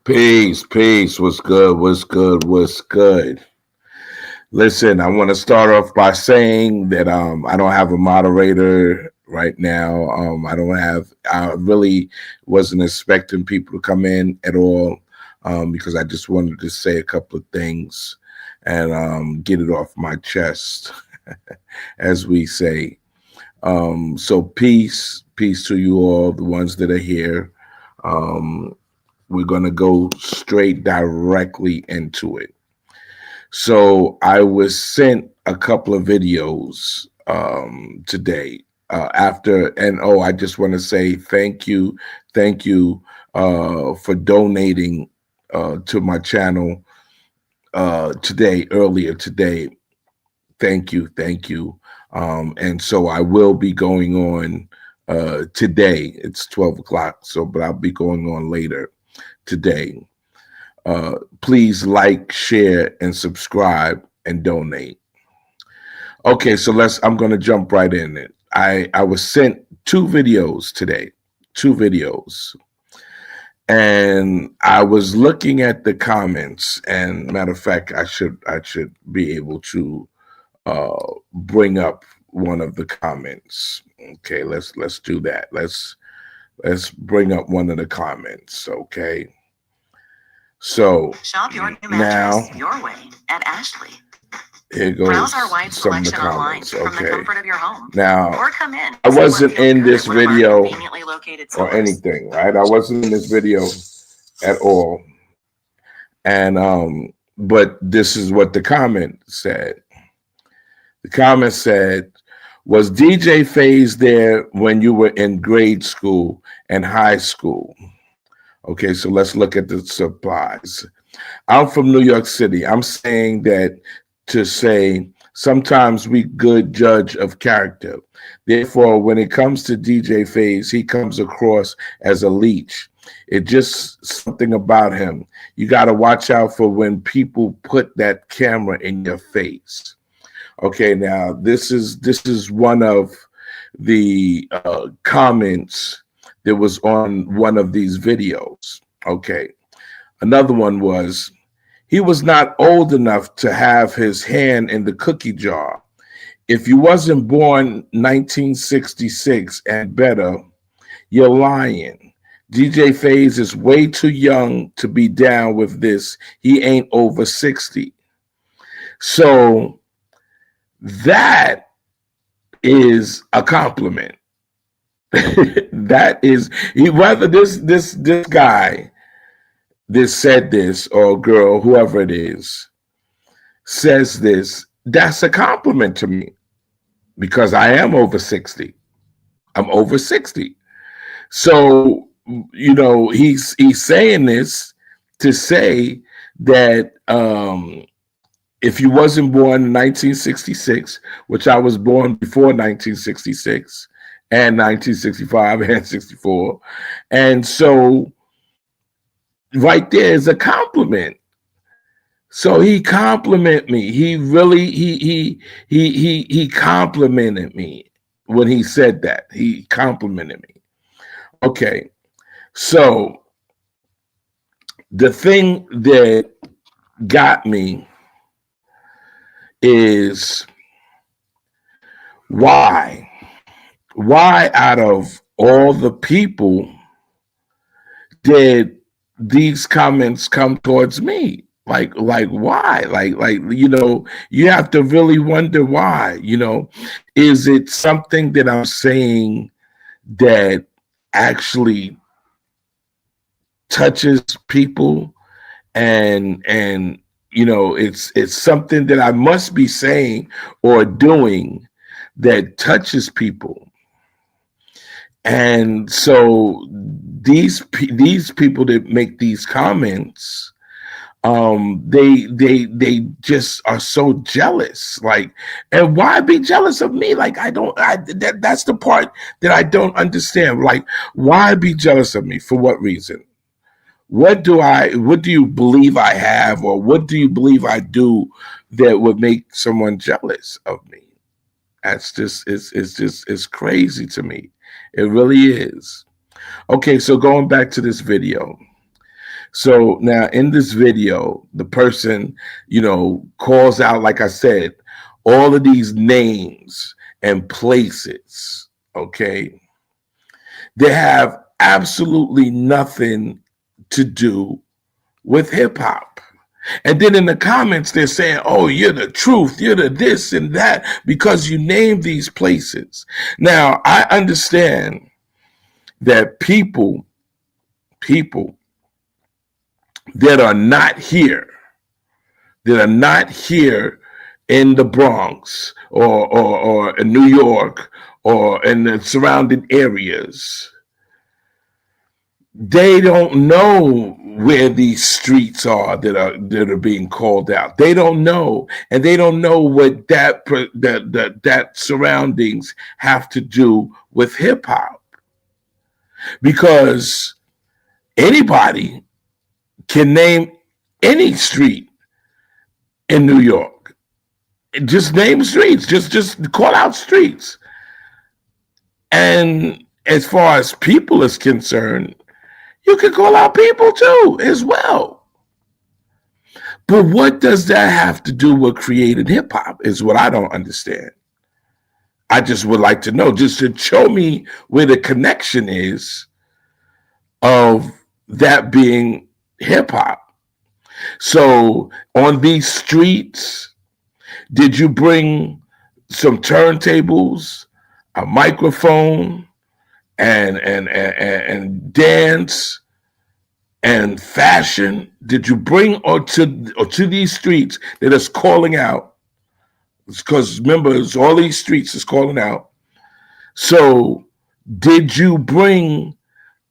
Peace, peace. What's good? What's good? What's good? Listen, I want to start off by saying that I don't have a moderator right now. I don't have. I really wasn't expecting people to come in at all because I just wanted to say a couple of things and get it off my chest, as we say. So peace, peace to you all, the ones that are here. Um, we're gonna go straight directly into it. So I was sent a couple of videos today after, and oh, I just want to say thank you for donating to my channel today, earlier today. Thank you. And so I will be going on today. It's 12 o'clock, so but I'll be going on later today. Please like, share, and subscribe and donate. Okay, so I'm going to jump right in it. I was sent two videos today, two videos, and I was looking at the comments. And matter of fact, I should be able to bring up one of the comments. Okay, let's do that. Let's bring up one of the comments. Okay. So shop your new now mattress your way at Ashley. here goes Browse our wide some of the selection online comments. from the Okay. comfort of your home. Now, Or come in. I see what wasn't feels in good this at one of our video conveniently located or stores. anything, right? I wasn't in this video at all. And but this is what the comment said. The comment said, was DJ Phase there when you were in grade school and high school? Okay, so let's look at the supplies. I'm from New York City. I'm saying that to say sometimes we good judge of character. Therefore, when it comes to DJ Phase, he comes across as a leech. It just something about him. You got to watch out for when people put that camera in your face. Okay, now this is one of the comments that was on one of these videos. Okay, another one was he was not old enough to have his hand in the cookie jar. If you wasn't born 1966 and better, you're lying. DJ Phase is way too young to be down with this. He ain't over 60. So that is a compliment. That is whether this guy that said this or girl, whoever it is, says this, that's a compliment to me because I am over 60. I'm over 60. So, he's saying this to say that if you wasn't born in 1966, which I was born before 1966 and 1965 and 64, and so right there is a compliment. So he complimented me. He really he complimented me when he said that. He complimented me. Okay. So the thing that got me is why out of all the people did these comments come towards me? Like why? You have to really wonder why. Is it something that I'm saying that actually touches people, and it's something that I must be saying or doing that touches people? And so these people that make these comments, they just are so jealous. Like, and why be jealous of me? Like, that's the part that I don't understand. Like, why be jealous of me? For what reason? What do you believe I have, or what do you believe I do that would make someone jealous of me? That's just it's crazy to me. It really is. Okay, so going back to this video. So now in this video, the person, calls out, like I said, all of these names and places, okay? They have absolutely nothing to do with hip hop. And then in the comments, they're saying, oh, you're the truth, you're the this and that, because you named these places. Now, I understand that people that are not here, in the Bronx or in New York or in the surrounding areas, they don't know where these streets are that are being called out. They don't know, and they don't know what that surroundings have to do with hip hop, because anybody can name any street in New York. Just name streets. Just call out streets. And as far as people is concerned, you can call out people too as well. But what does that have to do with creating hip hop is what I don't understand. I just would like to know, just to show me where the connection is of that being hip hop. So on these streets, did you bring some turntables, a microphone, and dance and fashion? Did you bring or to these streets that is calling out? Because remember, it's all these streets is calling out. So did you bring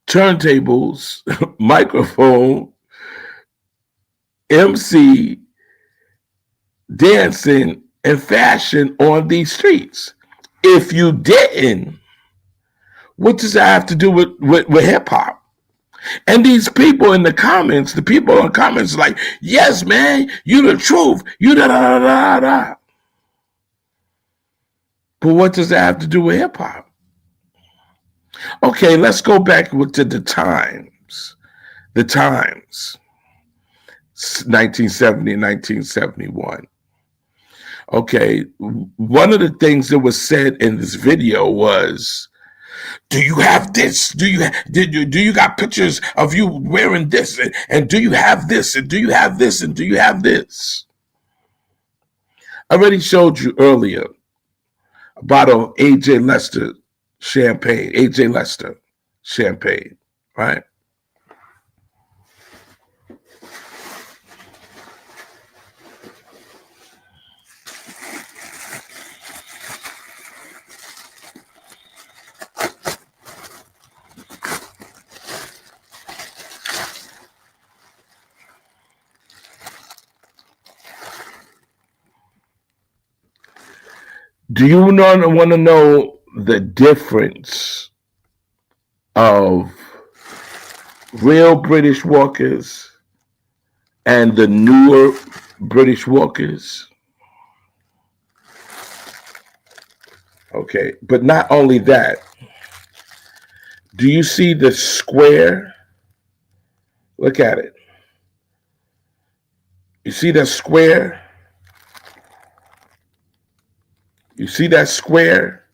turntables, microphone, MC, dancing, and fashion on these streets? If you didn't, what does that have to do with hip hop? And these people in the comments, the people in the comments, like, yes, man, you the truth, you da da da da. But what does that have to do with hip hop? Okay, let's go back to the Times. The Times, 1970 and 1971. Okay, one of the things that was said in this video was, do you have this? Do you got pictures of you wearing this? And do you have this? And do you have this? And do you have this? I already showed you earlier a bottle of AJ Lester champagne. AJ Lester champagne, right? Do you want to know the difference of real British Walkers and the newer British Walkers? Okay, but not only that, do you see the square? Look at it. You see that square? You see that square?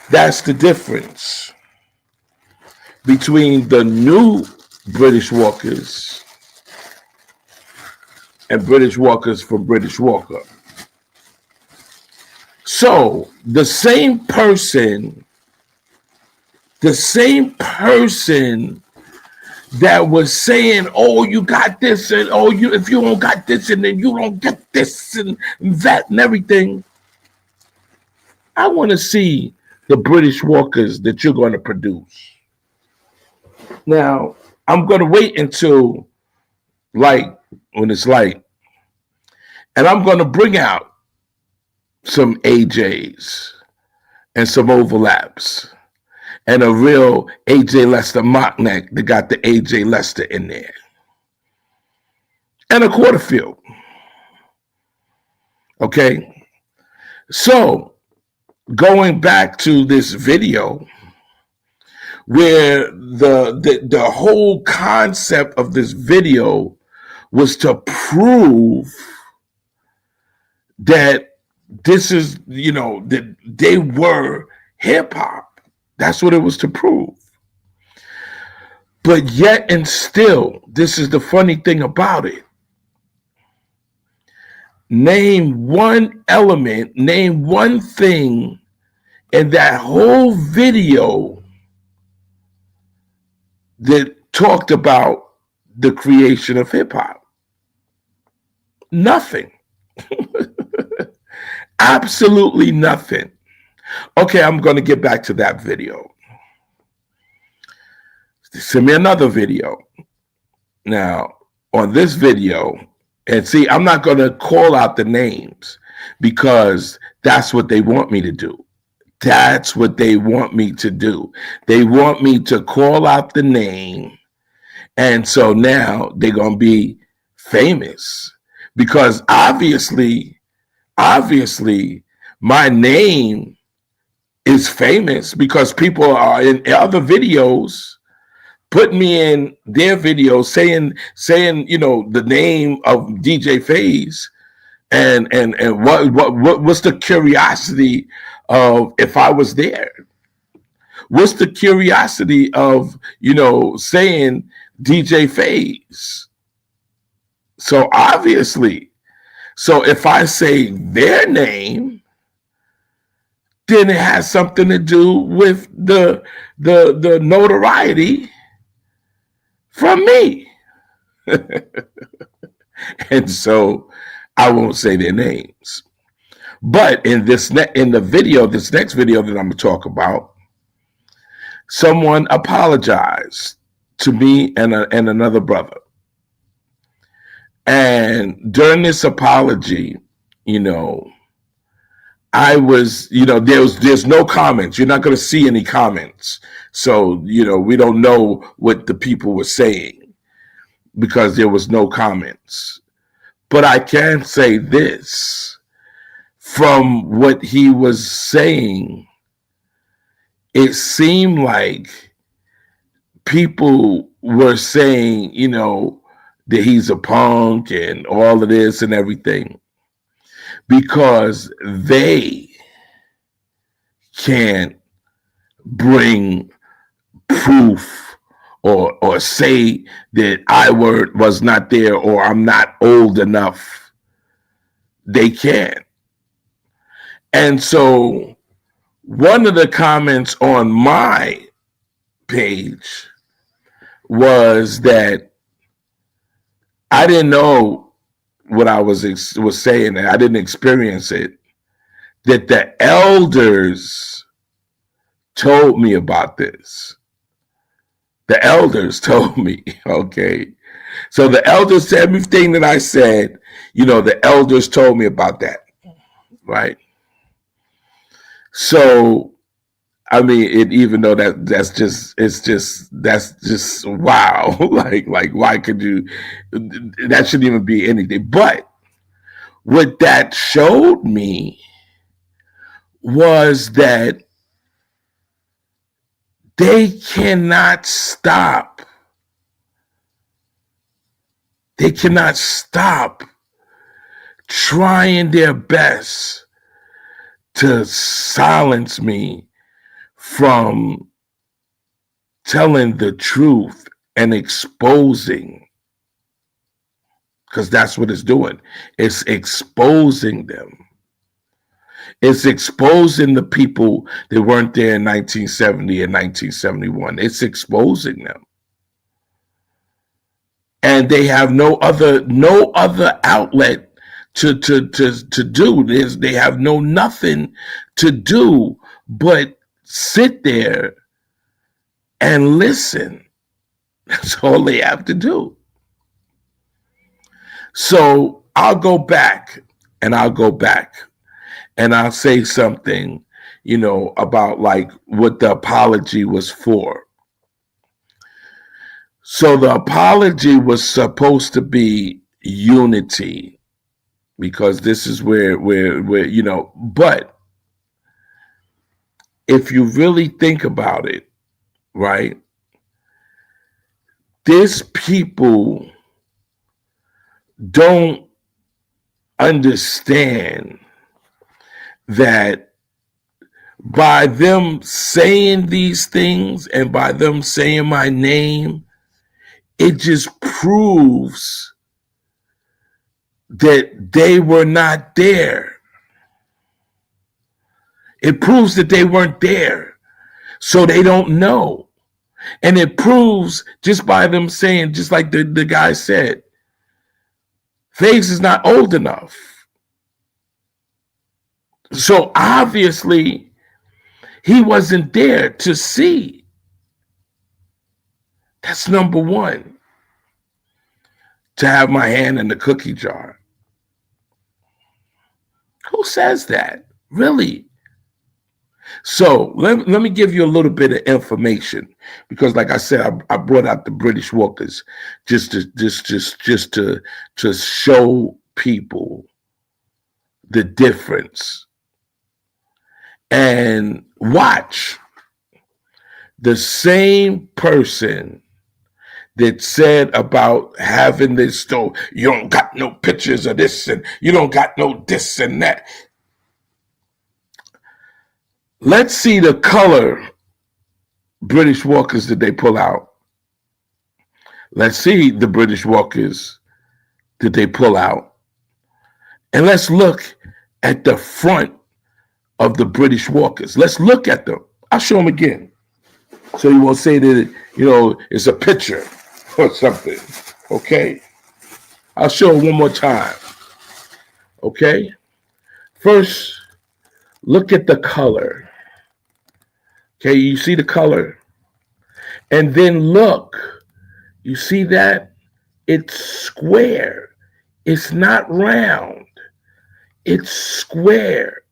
That's the difference between the new British Walkers and British Walkers from British Walker. So the same person that was saying, oh, you got this, and oh, if you don't got this, and then you don't get this and that and everything. I want to see the British Walkers that you're going to produce. Now, I'm going to wait until when it's light, and I'm going to bring out some AJs and some overlaps and a real AJ Lester mock neck that got the AJ Lester in there, and a quarter field. Okay, so going back to this video, where the whole concept of this video was to prove that this is, that they were hip hop. That's what it was to prove. But yet and still, this is the funny thing about it. Name one element, name one thing in that whole video that talked about the creation of hip hop. Nothing. Absolutely nothing. Okay, I'm going to get back to that video. Send me another video. Now, on this video, and see, I'm not going to call out the names because that's what they want me to do. That's what they want me to do. They want me to call out the name. And so now they're going to be famous because obviously, my name is famous because people are in other videos putting me in their videos saying, the name of DJ FaZe and what's the curiosity of if I was there? What's the curiosity of, saying DJ FaZe? So obviously, so if I say their name, then it has something to do with the notoriety from me. And so I won't say their names. But in this next video that I'm going to talk about, someone apologized to me and another brother. And during this apology, I was, there's no comments. You're not going to see any comments. So, we don't know what the people were saying because there was no comments. But I can say this. From what he was saying, it seemed like people were saying, that he's a punk and all of this and everything because they can't bring proof or say that I was not there or I'm not old enough. They can't. And so one of the comments on my page was that I didn't know what I was saying, and I didn't experience it, that the elders told me about this. The elders told me, okay. So the elders, everything that I said, the elders told me about that, right? So, I mean, even though that's just wow. like why could you? That shouldn't even be anything. But what that showed me was that they cannot stop. They cannot stop trying their best to silence me from telling the truth and exposing, because that's what it's doing. It's exposing them. It's exposing the people that weren't there in 1970 and 1971. It's exposing them. And they have no other outlet to do this. They have nothing to do but sit there and listen. That's all they have to do. So I'll go back and I'll say something, about like what the apology was for. So the apology was supposed to be unity, because this is where but if you really think about it, right? These people don't understand that by them saying these things and by them saying my name, it just proves that they were not there. It proves that they weren't there. So they don't know. And it proves just by them saying, just like the guy said, Faze is not old enough. So obviously, he wasn't there to see. That's number one. To have my hand in the cookie jar. Who says that? Really? So let me give you a little bit of information, because like I said, I brought out the British Walkers just to show people the difference. And watch, the same person that said about having this store, you don't got no pictures of this and you don't got no this and that. Let's see the color British Walkers that they pull out. Let's see the British Walkers that they pull out. And let's look at the front of the British Walkers. Let's look at them. I'll show them again. So you won't say that, it's a picture or something. Okay? I'll show it one more time. Okay? First, look at the color. Okay, you see the color? And then look. You see that? It's square. It's not round. It's square.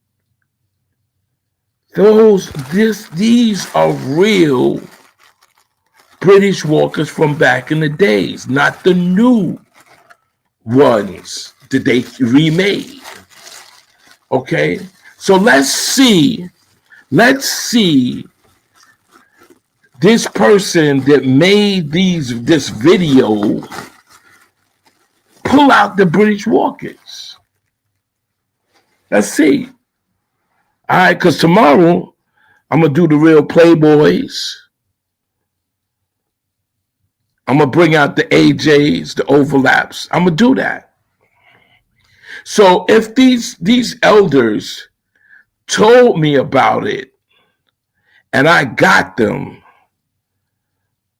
These are real British Walkers from back in the days, not the new ones that they remade. Okay? So let's see this person that made this video pull out the British Walkers. Let's see. All right, because tomorrow I'm going to do the real Playboys. I'm going to bring out the AJs, the overlaps. I'm going to do that. So if these elders told me about it and I got them,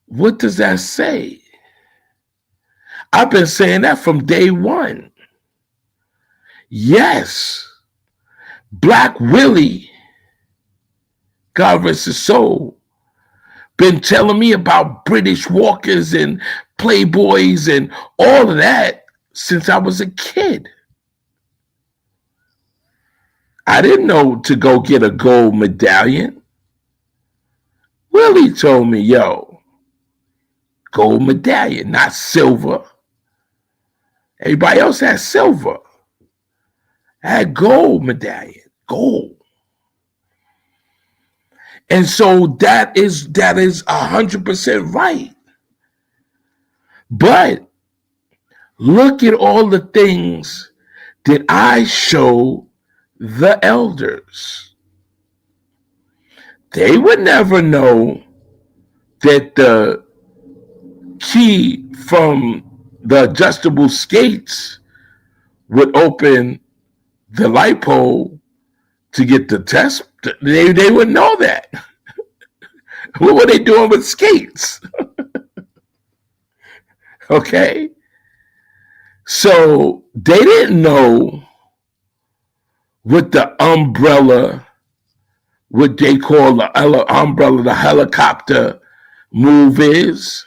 what does that say? I've been saying that from day one. Yes. Black Willie, God rest his soul, been telling me about British Walkers and Playboys and all of that since I was a kid. I didn't know to go get a gold medallion. Willie told me, yo, gold medallion, not silver. Everybody else had silver. I had gold medallion. Gold. And so that is 100% right. But look at all the things that I show the elders. They would never know that the key from the adjustable skates would open the light pole to get the test. They wouldn't know that. What were they doing with skates? Okay. So they didn't know what the umbrella, what they call the umbrella, the helicopter move is,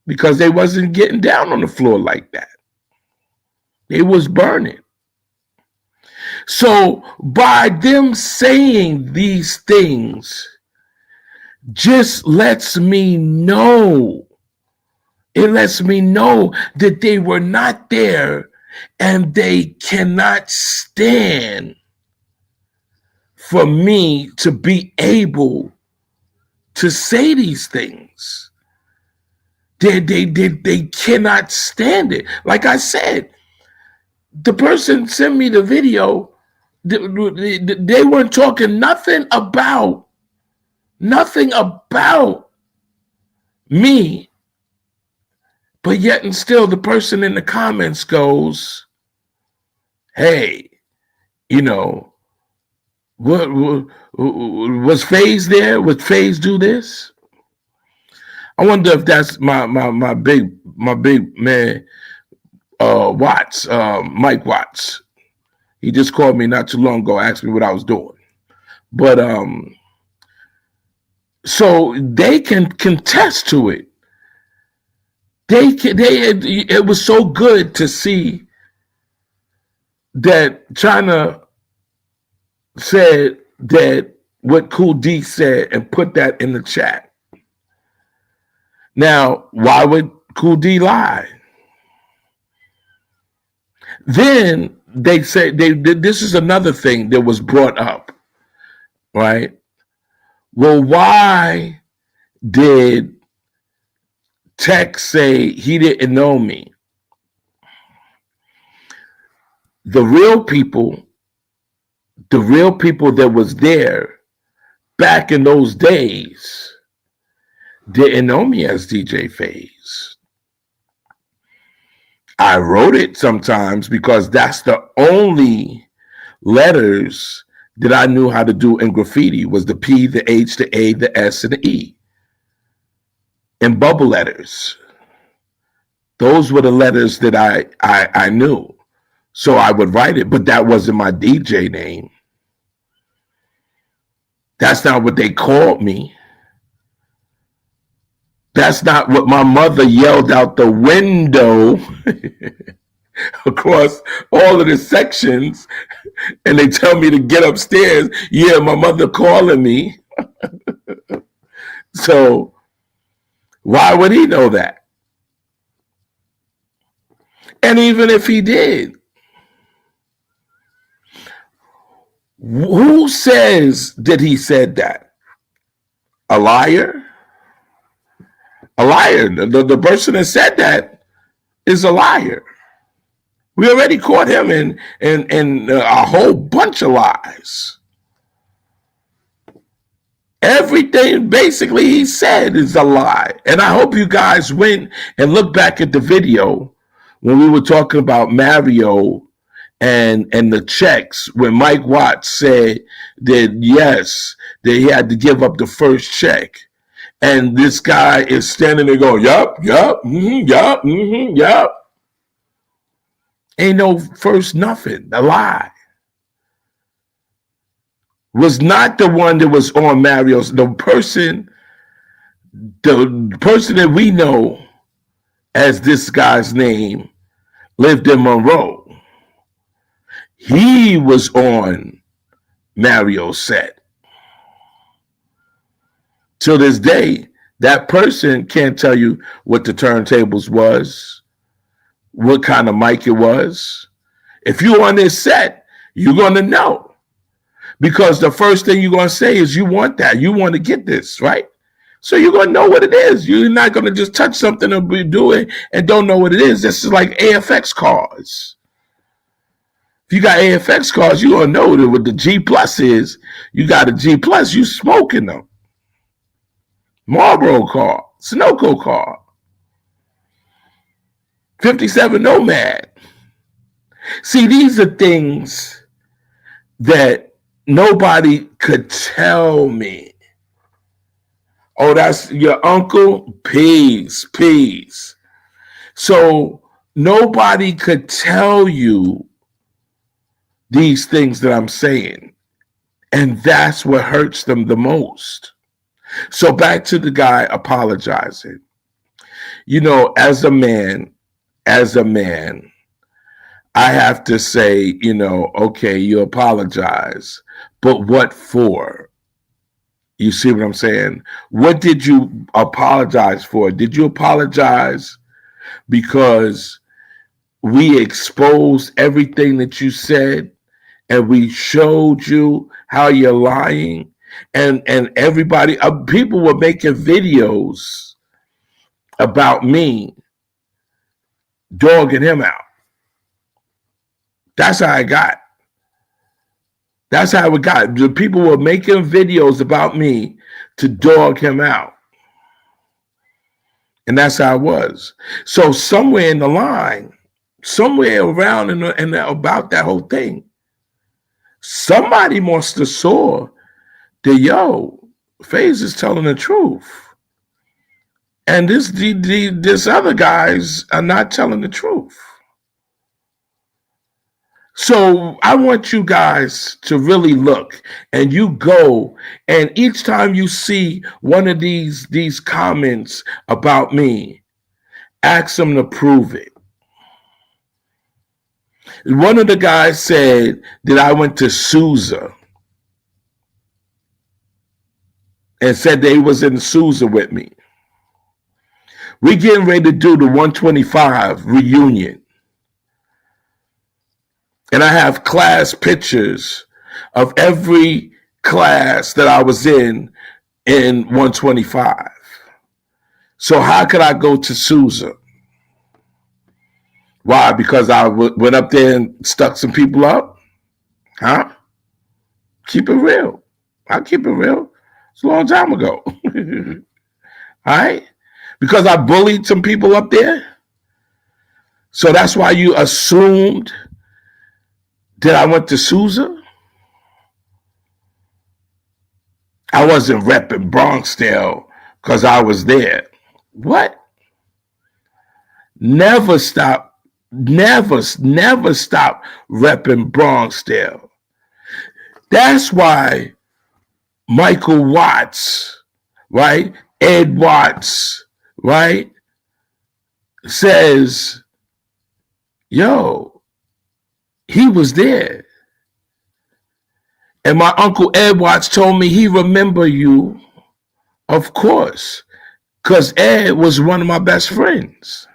because they wasn't getting down on the floor like that. They was burning. So by them saying these things just lets me know, it lets me know that they were not there and they cannot stand for me to be able to say these things. They cannot stand it. Like I said, the person sent me the video. They weren't talking nothing about me, but yet and still the person in the comments goes, hey, you know, what was FaZe there? Would FaZe do this? I wonder if that's my big man, Watts, Mike Watts. He just called me not too long ago, asked me what I was doing. But so they can contest to it. It was so good to see that China said that what Cool D said and put that in the chat. Now, why would Cool D lie? Then they say this is another thing that was brought up, right? Well, why did Tech say he didn't know me? The real people that was there back in those days didn't know me as DJ FaZe. I wrote it sometimes because that's the only letters that I knew how to do in graffiti was the P, the H, the A, the S, and the E. In bubble letters. Those were the letters that I knew. So I would write it, but that wasn't my DJ name. That's not what they called me. That's not what my mother yelled out the window across all of the sections. And they tell me to get upstairs. Yeah, my mother calling me. So why would he know that? And even if he did, who says that he said that? A liar? A liar. The person that said that is a liar. We already caught him in a whole bunch of lies. Everything basically he said is a lie. And I hope you guys went and looked back at the video when we were talking about Mario and the checks, when Mike Watts said that yes, that he had to give up the first check. And this guy is standing there going, yup, yup. Ain't no first nothing, a lie. Was not the one that was on Mario's, the person that we know as this guy's name lived in Monroe. He was on Mario's set. To this day, that person can't tell you what the turntables was, what kind of mic it was. If you're on this set, you're going to know. Because the first thing you're going to say is you want that. You want to get this, right? So you're going to know what it is. You're not going to just touch something and be doing and don't know what it is. This is like AFX cars. If you got AFX cars, you're going to know that what the G Plus is. You got a G Plus, you smoking them. Marlboro car, Sunoco car, 57 Nomad. See, these are things that nobody could tell me. Oh, that's your uncle? Peace. So nobody could tell you these things that I'm saying. And that's what hurts them the most. So back to the guy apologizing. You know, as a man, I have to say, you know, okay, you apologize, but what for? You see what I'm saying? What did you apologize for? Did you apologize because we exposed everything that you said and we showed you how you're lying and everybody, people were making videos about me dogging him out. That's how I got. That's how it got. The people were making videos about me to dog him out. And that's how it was. So somewhere in the line, somewhere around in about that whole thing, somebody must have saw that, FaZe is telling the truth. And this other guys are not telling the truth. So I want you guys to really look, and you go, and each time you see one of these comments about me, ask them to prove it. One of the guys said that I went to Sousa and said they was in Sousa with me. We getting ready to do the 125 reunion. And I have class pictures of every class that I was in 125. So how could I go to Sousa? Why? Because I went up there and stuck some people up? Huh? Keep it real. I'll keep it real. It's a long time ago. All right? Because I bullied some people up there? So that's why you assumed that I went to Sousa? I wasn't repping Bronxdale because I was there. What? Never stop repping Bronxdale. That's why Michael Watts, right? Ed Watts, right? Says, he was there. And my Uncle Ed Watts told me he remember you, of course, because Ed was one of my best friends.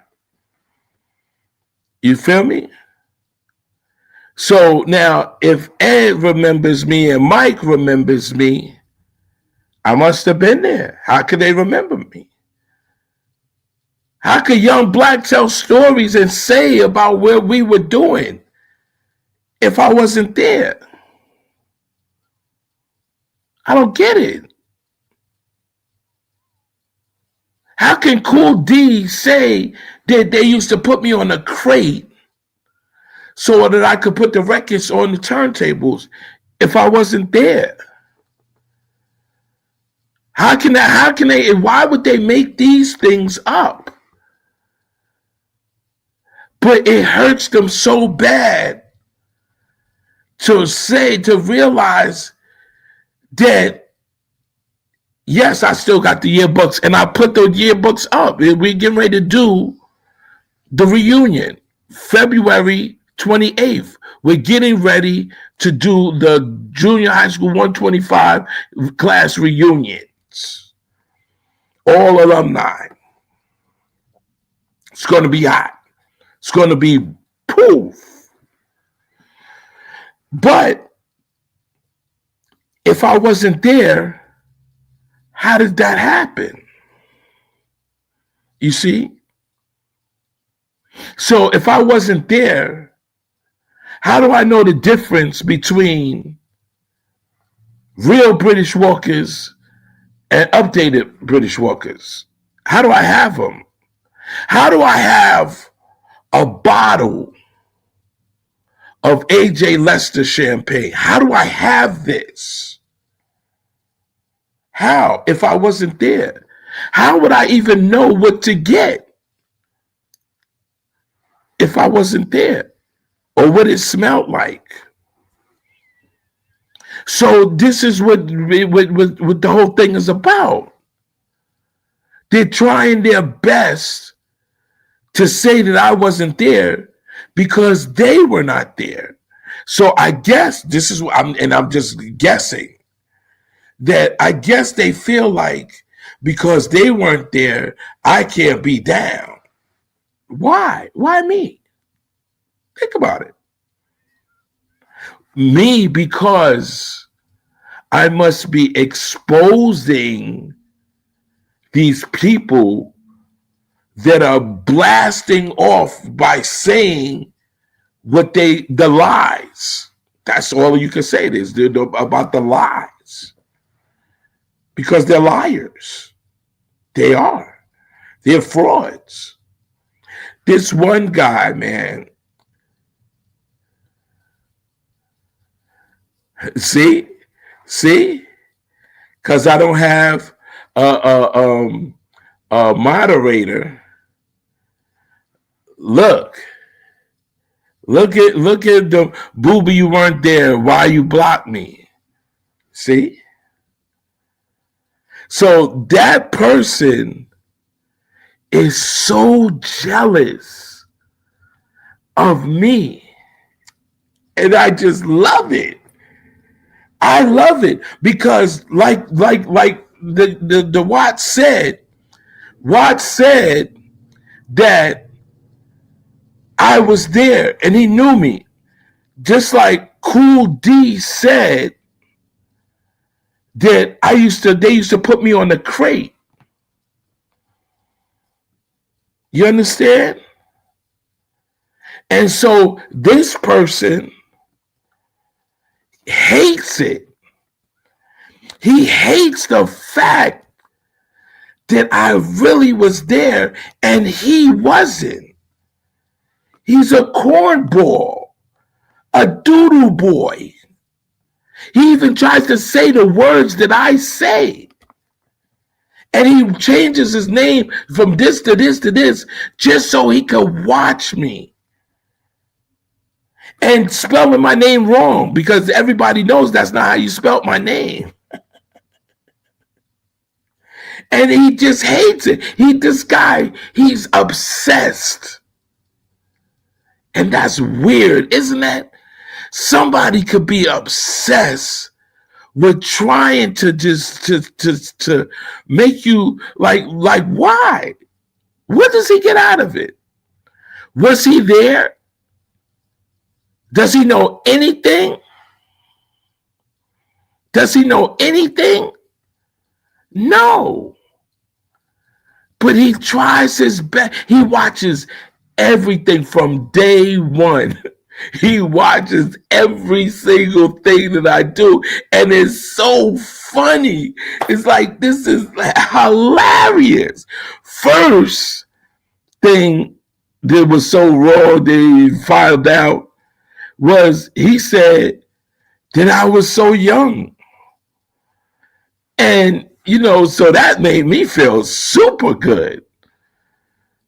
You feel me? So now, if Ed remembers me and Mike remembers me, I must have been there. How could they remember me? How could Young Black tell stories and say about what we were doing if I wasn't there? I don't get it. How can Cool D say that they used to put me on a crate so that I could put the records on the turntables if I wasn't there? How can they, why would they make these things up? But it hurts them so bad to realize that, yes, I still got the yearbooks, and I put the yearbooks up. We're getting ready to do the reunion, February 28th. We're getting ready to do the junior high school 125 class reunions. All alumni. It's going to be hot. It's going to be poof. But if I wasn't there, how did that happen? You see? So if I wasn't there, how do I know the difference between real British Walkers and updated British Walkers? How do I have them? How do I have a bottle of AJ Lester champagne? How do I have this? How? If I wasn't there, how would I even know what to get if I wasn't there, or what it smelled like? So this is what the whole thing is about. They're trying their best to say that I wasn't there because they were not there. So I guess this is what I'm just guessing, that I guess they feel like because they weren't there, I can't be down. Why? Why me? Think about it. Me, because I must be exposing these people that are blasting off by saying the lies. That's all you can say this about the lies. Because they're liars. They are. They're frauds. This one guy, man. See? Because I don't have a moderator. Look at the booby, you weren't there. Why you blocked me? See? So that person is so jealous of me. And I just love it. I love it because like the Watts said that I was there and he knew me. Just like Cool D said that they used to put me on the crate. You understand? And so this person hates it. He hates the fact that I really was there and he wasn't. He's a cornball, a doodle boy. He even tries to say the words that I say. And he changes his name from this to this to this just so he could watch me. And spelling my name wrong because everybody knows that's not how you spell my name. And he just hates it. He's obsessed. And that's weird, isn't that? Somebody could be obsessed with trying to just to make you like why? What does he get out of it? Was he there? Does he know anything? Does he know anything? No. But he tries his best. He watches everything from day one. He watches every single thing that I do. And it's so funny. It's like, this is hilarious. First thing that was so raw that he filed out was he said that I was so young. And, so that made me feel super good.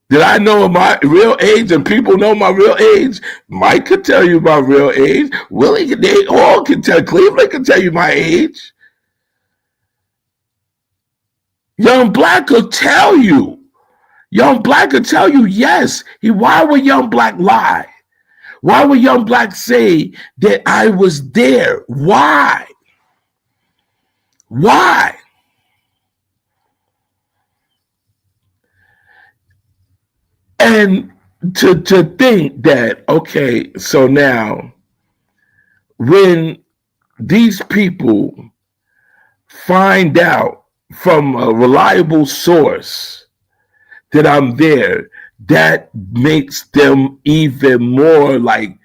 Did I know my real age and people know my real age? Mike could tell you my real age. Willie, they all can tell. Cleveland can tell you my age. Young Black will tell you. Young Black will tell you, yes. Why would Young Black lie? Why would Young Black say that I was there? Why? Why? And to think that, okay, so now when these people find out from a reliable source that I'm there, that makes them even more like,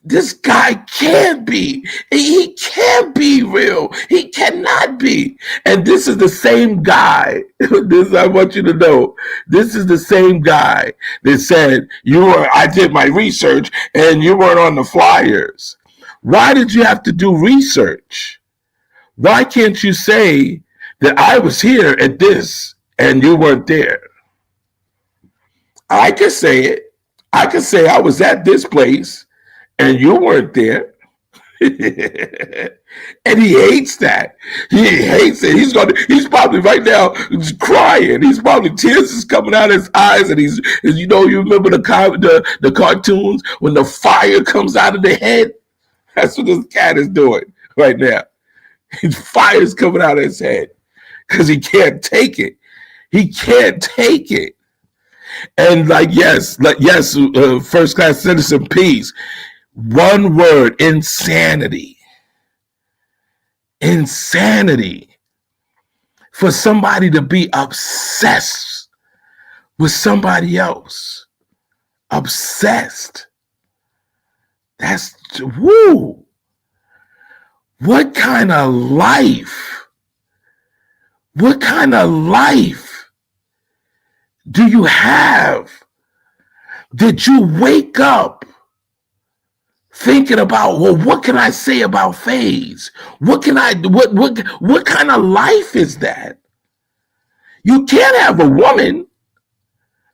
this guy can't be. He can't be real. He cannot be. And this is the same guy. This I want you to know. This is the same guy that said, I did my research and you weren't on the flyers. Why did you have to do research? Why can't you say that I was here at this and you weren't there? I can say it. I can say I was at this place and you weren't there. And he hates that. He hates it. He's probably right now crying. He's probably, tears is coming out of his eyes, and you remember the cartoons when the fire comes out of the head? That's what this cat is doing right now. His fire is coming out of his head because he can't take it. He can't take it. And yes, first class citizen, peace. One word, insanity. insanity for somebody to be obsessed with somebody else. Obsessed. That's, woo. What kind of life? What kind of life do you have? Did you wake up thinking about, well, what can I say about FaZe? What kind of life is that? You can't have a woman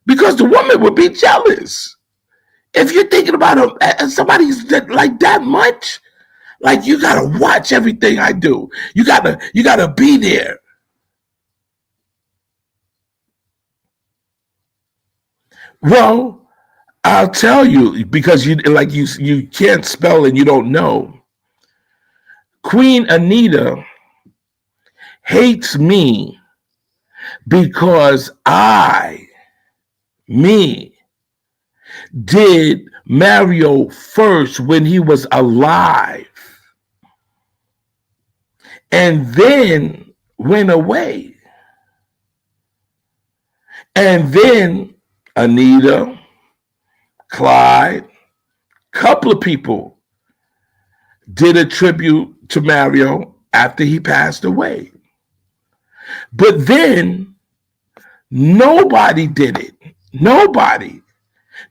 because the woman would be jealous. If you're thinking about somebody's like that much, like you gotta watch everything I do. You gotta be there. Well, I'll tell you, because you can't spell and you don't know. Queen Anita hates me because me did Mario first when he was alive and then went away. And then Anita, Clyde, couple of people did a tribute to Mario after he passed away. But then nobody did it. Nobody.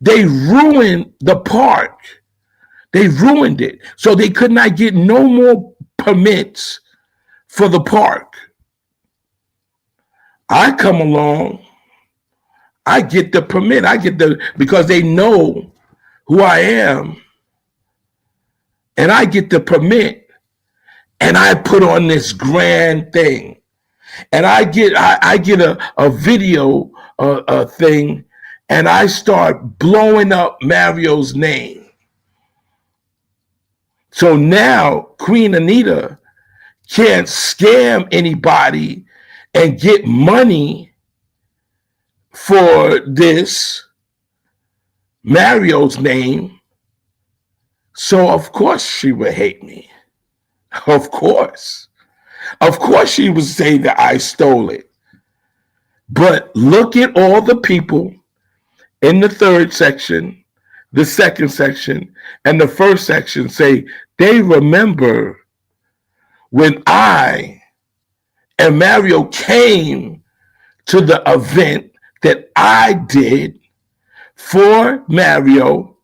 They ruined the park. They ruined it. So they could not get no more permits for the park. I come along. I get the permit. Because they know who I am. And I get the permit. And I put on this grand thing. And I get a video thing. And I start blowing up Mario's name. So now Queen Anita can't scam anybody and get money for this Mario's name. So of course she would hate me. Of course. Of course she would say that I stole it. But look at all the people in the third section, the second section, and the first section say they remember when I and Mario came to the event that I did for Mario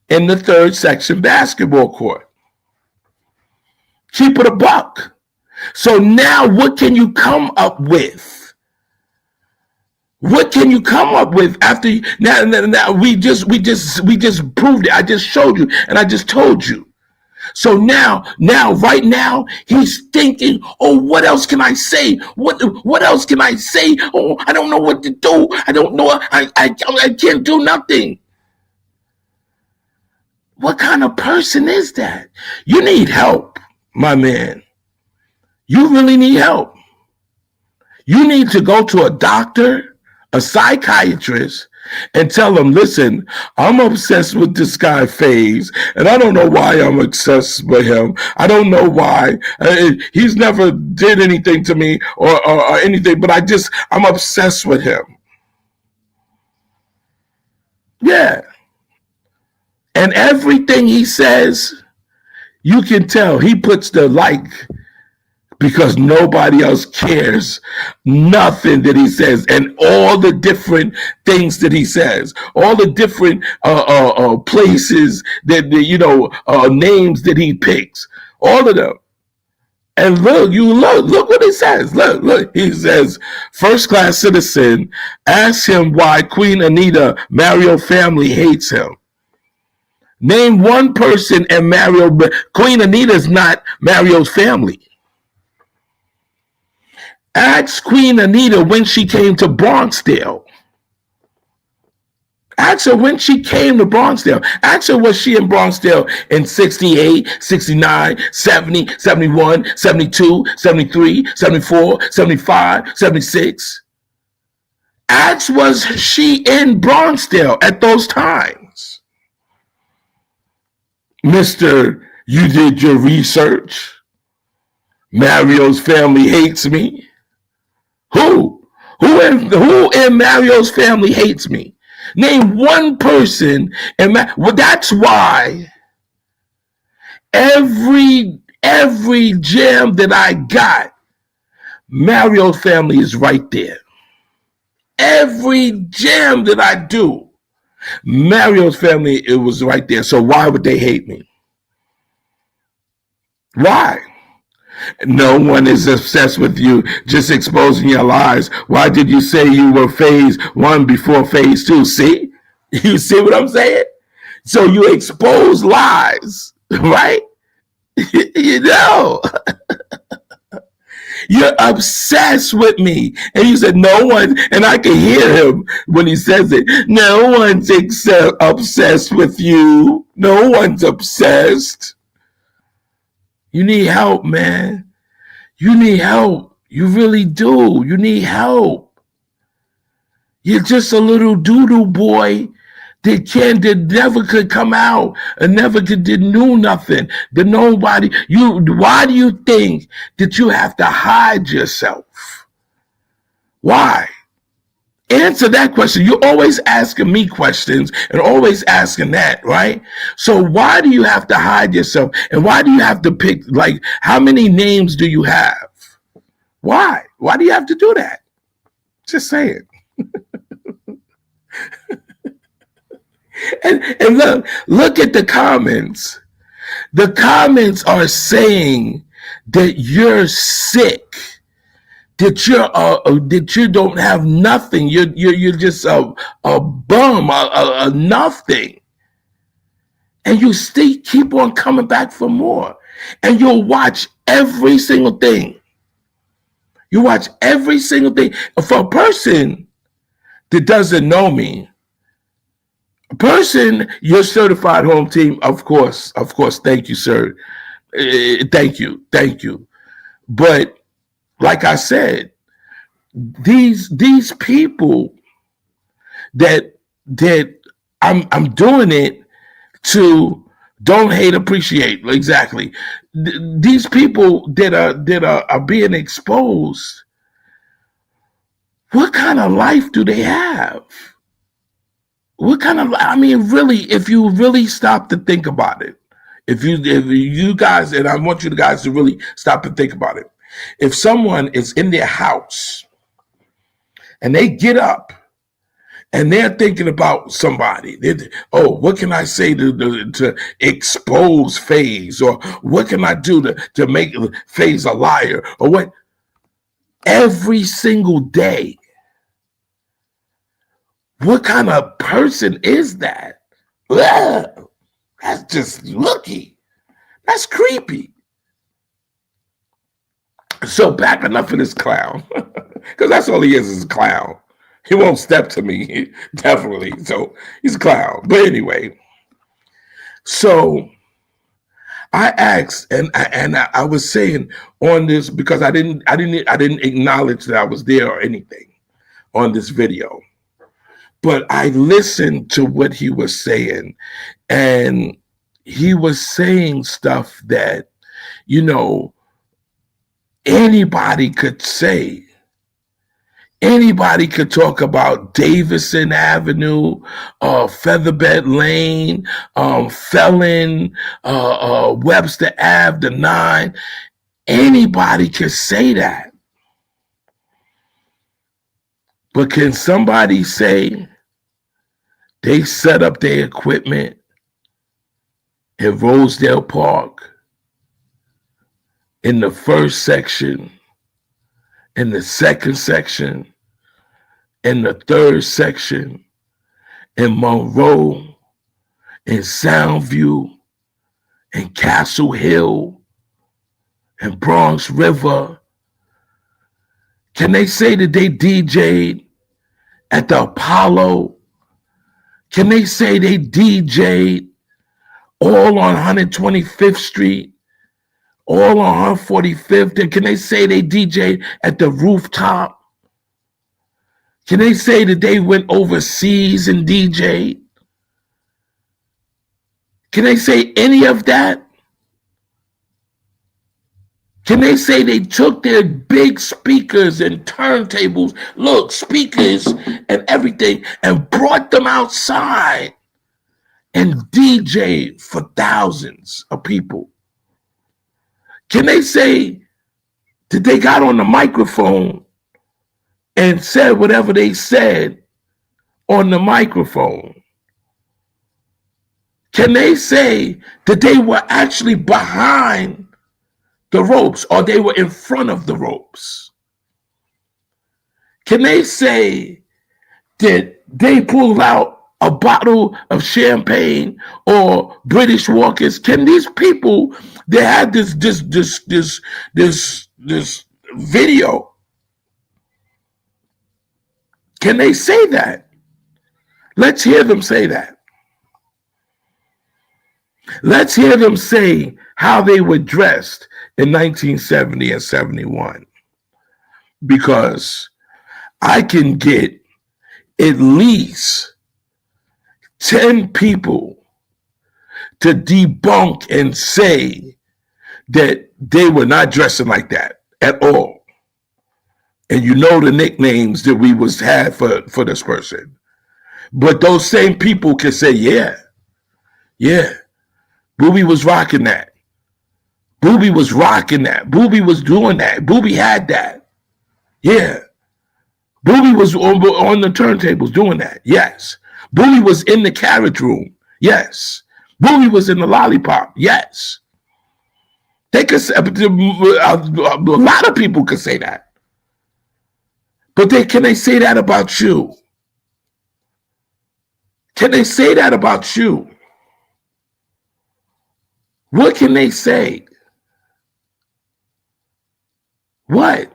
in the third section basketball court. Keep it a buck. So now what can you come up with? What can you come up with after now we just proved it. I just showed you and I just told you. So right now he's thinking, oh, what else can I say? What else can I say? Oh, I don't know what to do. I don't know. I can't do nothing. What kind of person is that? You need help, my man. You really need help. You need to go to a doctor, a psychiatrist, and tell them, listen, I'm obsessed with this guy FaZe, and I don't know why I'm obsessed with him. I don't know why. He's never did anything to me or anything, but I'm obsessed with him. Yeah. And everything he says, you can tell he puts the like because nobody else cares nothing that he says, and all the different things that he says, all the different places that names that he picks, all of them. And look what he says. Look, he says, first class citizen asks him why Queen Anita Mario family hates him. Name one person in Mario, but Queen Anita's not Mario's family. Ask Queen Anita when she came to Bronxdale. Ask her when she came to Bronxdale. Ask her, was she in Bronxdale in 68, 69, 70, 71, 72, 73, 74, 75, 76? Ask, was she in Bronxdale at those times? Mr. You did your research. Mario's family hates me. Who? Who in Mario's family hates me? Name one person. Well, that's why every gem that I got, Mario's family is right there. Every gem that I do, Mario's family, it was right there. So why would they hate me? Why? No one is obsessed with you, just exposing your lies. Why did you say you were phase 1 before phase 2? See? You see what I'm saying? So you expose lies, right? You know, you're obsessed with me. And you said, no one, and I can hear him when he says it, no one's obsessed with you. No one's obsessed. You need help, man. You need help. You really do. You need help. You're just a little doodle boy that never could come out and never did know nothing. That nobody, why do you think that you have to hide yourself? Why? Answer that question. You're always asking me questions and always asking that, right? So why do you have to hide yourself? And why do you have to pick, like, how many names do you have? Why? Why do you have to do that? Just say it. and look at the comments. The comments are saying that you're sick, that you don't have nothing. You're just a bum, a nothing, and you still keep on coming back for more. And you'll watch every single thing. You watch every single thing. For a person that doesn't know me, a person, your certified home team, of course, thank you, sir. Thank you. But like I said, these people that I'm doing it to don't hate, appreciate. Exactly. These people that are being exposed, what kind of life do they have? What kind of, I mean, really, if you really stop to think about it, if you guys, and I want you guys to really stop and think about it. If someone is in their house and they get up and they're thinking about somebody, what can I say to expose FaZe, or what can I do to make FaZe a liar, or what? Every single day. What kind of person is that? Ugh, that's just looky. That's creepy. So back enough of this clown, because that's all he is a clown. He won't step to me, definitely. So he's a clown. But anyway, so I asked, and I was saying on this, because I didn't acknowledge that I was there or anything on this video, but I listened to what he was saying, and he was saying stuff that, anybody could say. Anybody could talk about Davison Avenue, Featherbed Lane, Felon, Webster Ave, the 9. Anybody could say that. But can somebody say they set up their equipment in Rosedale Park in the first section, in the second section, in the third section, in Monroe, in Soundview, in Castle Hill, in Bronx River? Can they say that they DJ'd at the Apollo? Can they say they DJ'd all on 125th Street, all on 145th? And can they say they DJ'd at the Rooftop? Can they say that they went overseas and DJ'd? Can they say any of that? Can they say they took their big speakers and turntables, speakers and everything, and brought them outside and DJ for thousands of people? Can they say that they got on the microphone and said whatever they said on the microphone? Can they say that they were actually behind the ropes or they were in front of the ropes? Can they say that they pulled out a bottle of champagne or British Walkers? Can these people that had this video, can they say that? Let's hear them say that. Let's hear them say how they were dressed in 1970 and 71. Because I can get at least 10 people to debunk and say that they were not dressing like that at all. And you know the nicknames that we had for this person. But those same people can say, yeah, Booby was rocking that. Booby was rocking that. Booby was doing that. Booby had that. Yeah. Booby was on the turntables doing that. Yes. Booby was in the carriage room. Yes. Booby was in the lollipop. Yes. They could say, a lot of people could say that. But can they say that about you? Can they say that about you? What can they say? What?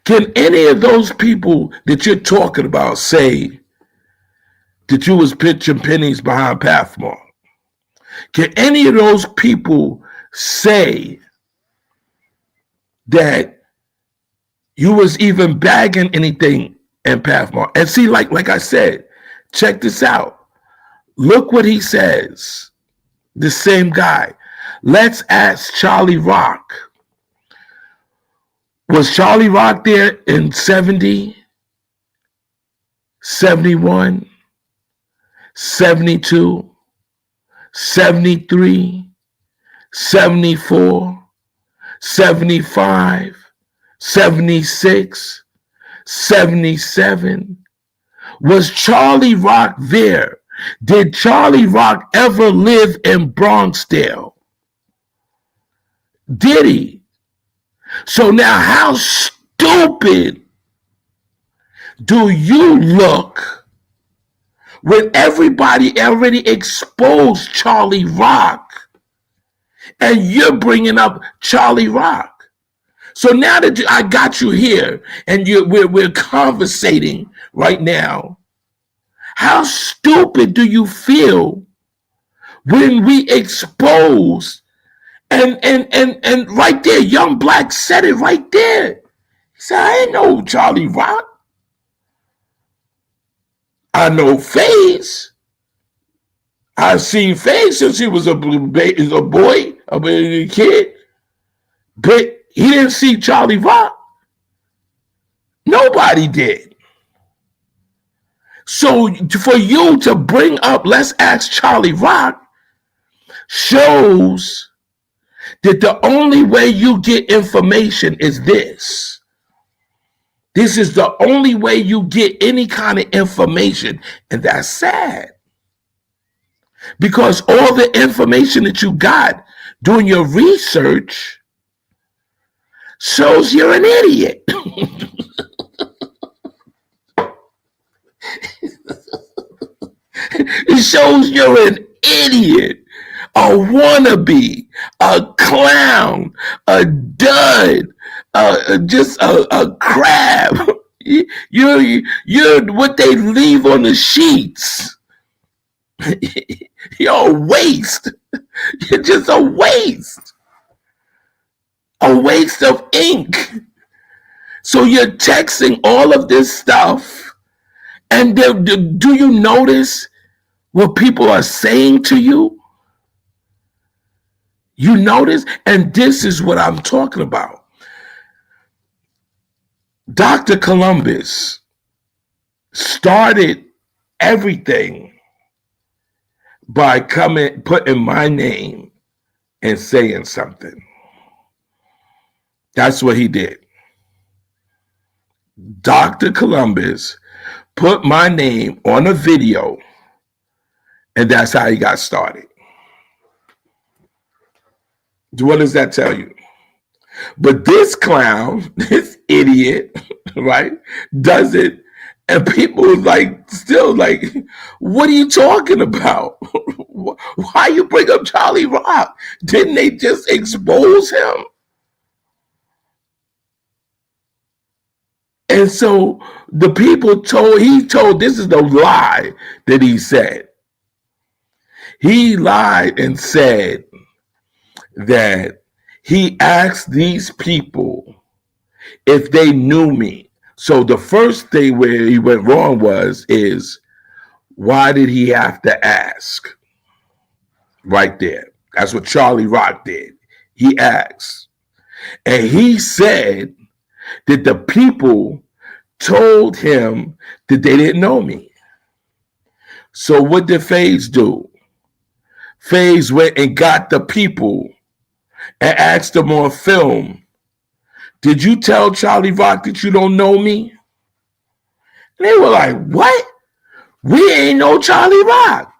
Can any of those people that you're talking about say that you was pitching pennies behind Pathmark? Can any of those people say that you was even bagging anything in Pathmark? And see, like I said, check this out. Look what he says. The same guy. Let's ask Charlie Rock. Was Charlie Rock there in 70, 71, 72, 73, 74, 75, 76, 77? Was Charlie Rock there? Did Charlie Rock ever live in Bronxdale? Did he? So now how stupid do you look when everybody already exposed Charlie Rock and you're bringing up Charlie Rock? So now that I got you here and we're conversating right now, how stupid do you feel when we expose and right there, Young Black said it right there. He said, I ain't know Charlie Rock. I know FaZe. I've seen FaZe since he was a boy, a kid. But he didn't see Charlie Rock. Nobody did. So for you to bring up, let's ask Charlie Rock, shows that the only way you get information is this. This is the only way you get any kind of information. And that's sad. Because all the information that you got doing your research shows you're an idiot. It shows you're an idiot, a wannabe, a clown, a dud, just a crab. You're what they leave on the sheets. You're a waste. You're just a waste. A waste of ink. So you're texting all of this stuff, and do you notice what people are saying to you? You notice? And this is what I'm talking about. Dr. Columbus started everything by putting my name and saying something. That's what he did. Dr. Columbus put my name on a video, and that's how he got started. What does that tell you? But this clown, this idiot, right, does it, and people like still like, what are you talking about? Why you bring up Charlie Rock? Didn't they just expose him? And so the people he told, this is the lie that he said. He lied and said that he asked these people if they knew me. So the first thing where he went wrong is why did he have to ask? Right there. That's what Charlie Rock did. He asked. And he said that the people told him that they didn't know me. So what did FaZe do? FaZe went and got the people and asked them on film, did you tell Charlie Rock that you don't know me? And they were like, what? We ain't know Charlie Rock.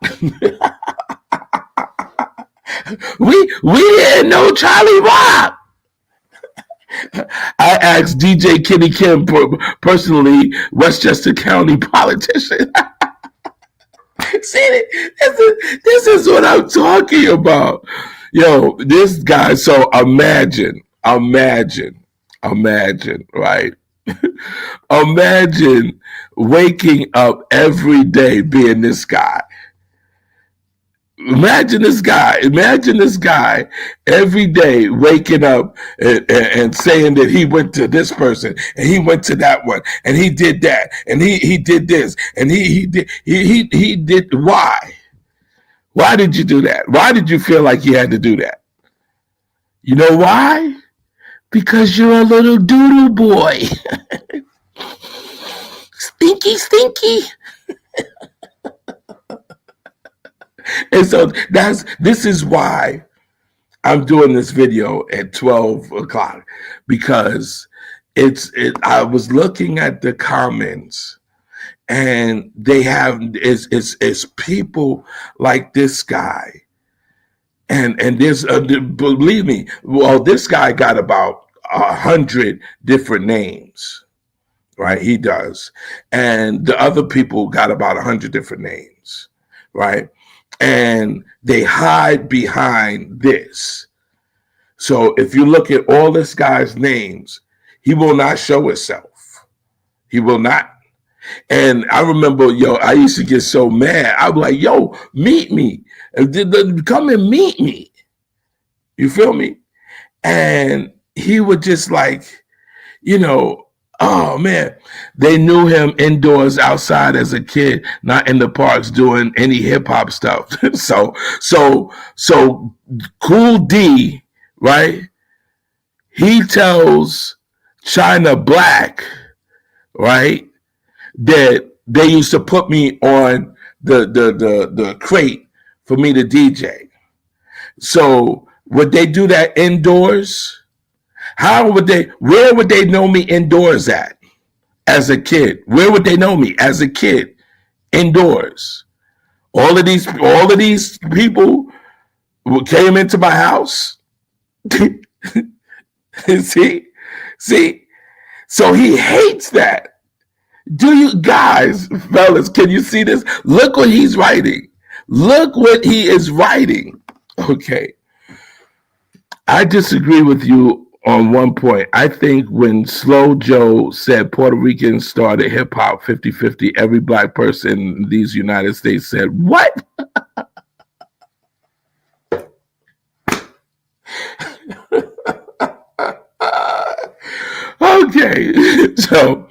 we didn't know Charlie Rock. I asked DJ Kenny Kim, personally, Westchester County politician. See, this is what I'm talking about. Yo, this guy, so imagine, right? Imagine waking up every day being this guy. Imagine this guy every day waking up and saying that he went to this person and he went to that one and he did that and he did this and he did. Why did you do that? Why did you feel like you had to do that? You know why? Because you're a little doodle boy. Stinky. And so this is why I'm doing this video at 12 o'clock, because I was looking at the comments and they have it's people like this guy. And there's believe me, well, this guy got about 100 different names, right? He does. And the other people got about 100 different names, right? And they hide behind this. So if you look at all this guy's names, he will not show himself. He will not. And I remember, I used to get so mad. I was like, yo, meet me. Come and meet me. You feel me? And he would just like, oh man, they knew him indoors, outside as a kid, not in the parks doing any hip hop stuff. so Cool D, right? He tells China Black, right, that they used to put me on the crate for me to DJ. So would they do that indoors? Where would they know me indoors at as a kid? Where would they know me as a kid indoors? All of these people came into my house. See? So he hates that. Do you guys, fellas, can you see this? Look what he's writing. Look what he is writing. Okay. I disagree with you on one point. I think when Slow Joe said Puerto Ricans started hip hop 50-50, every black person in these United States said, what? Oh Okay. So,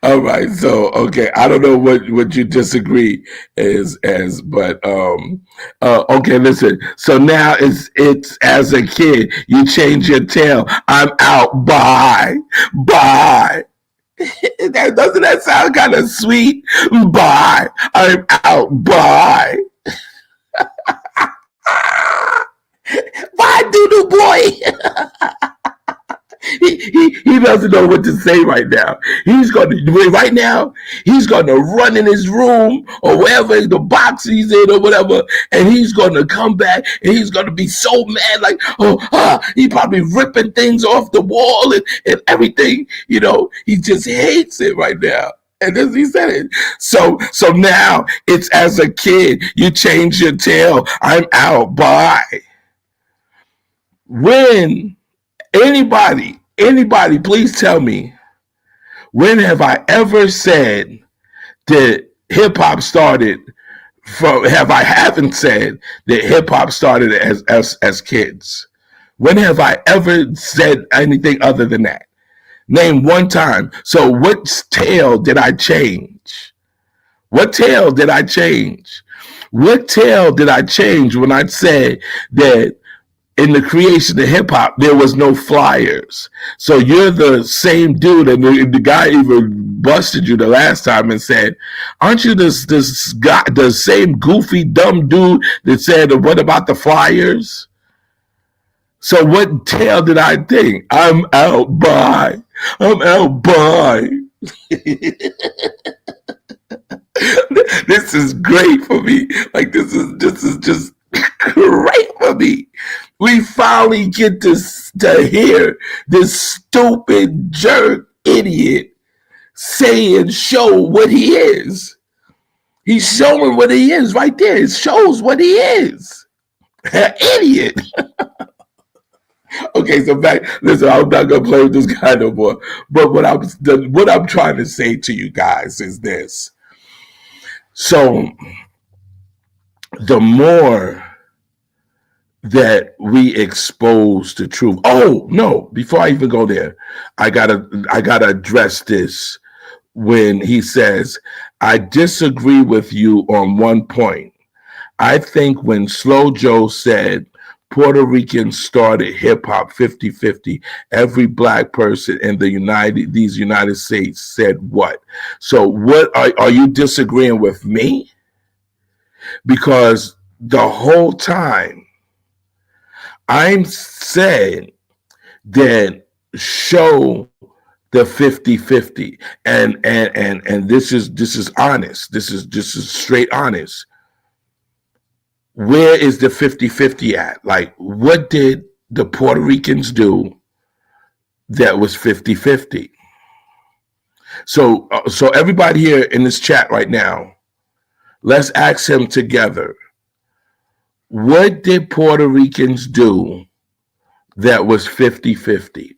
all right. So, okay. I don't know what you disagree as, but okay. Listen. So now it's as a kid you change your tail. I'm out. Bye. Bye. Doesn't that sound kind of sweet? Bye. I'm out. Bye. Bye, doodle boy. He doesn't know what to say right now. Right now, he's gonna run in his room or wherever the box he's in or whatever, and he's gonna come back and he's gonna be so mad, like, he probably ripping things off the wall and everything. He just hates it right now. And as he said it. So now it's as a kid, you change your tail. I'm out. Bye. When anybody, please tell me, when have I ever said that hip hop started I haven't said that hip hop started as kids? When have I ever said anything other than that? Name one time. So what tail did I change? What tail did I change? What tail did I change when I said that in the creation of hip hop, there was no flyers? So you're the same dude, and the guy even busted you the last time and said, "Aren't you this guy, the same goofy dumb dude that said, what about the flyers?" So what tail did I think? I'm out. Bye. I'm out. Bye. This is great for me. Like this is just great for me. We finally get to hear this stupid jerk idiot say and show what he is. He's showing what he is right there. It shows what he is. An idiot. Okay, so listen, I'm not gonna play with this guy no more. But what I'm trying to say to you guys is this. So the more that we expose the truth. Oh no! Before I even go there, I gotta address this when he says, "I disagree with you on one point. I think when Slow Joe said Puerto Ricans started hip hop 50-50, every black person in the United States said what? So what are you disagreeing with me? Because the whole time I'm saying that show the 50-50, and this is honest. This is straight honest. Where is the 50-50 at? Like, what did the Puerto Ricans do that was 50-50? So everybody here in this chat right now, let's ask him together. What did Puerto Ricans do that was 50-50?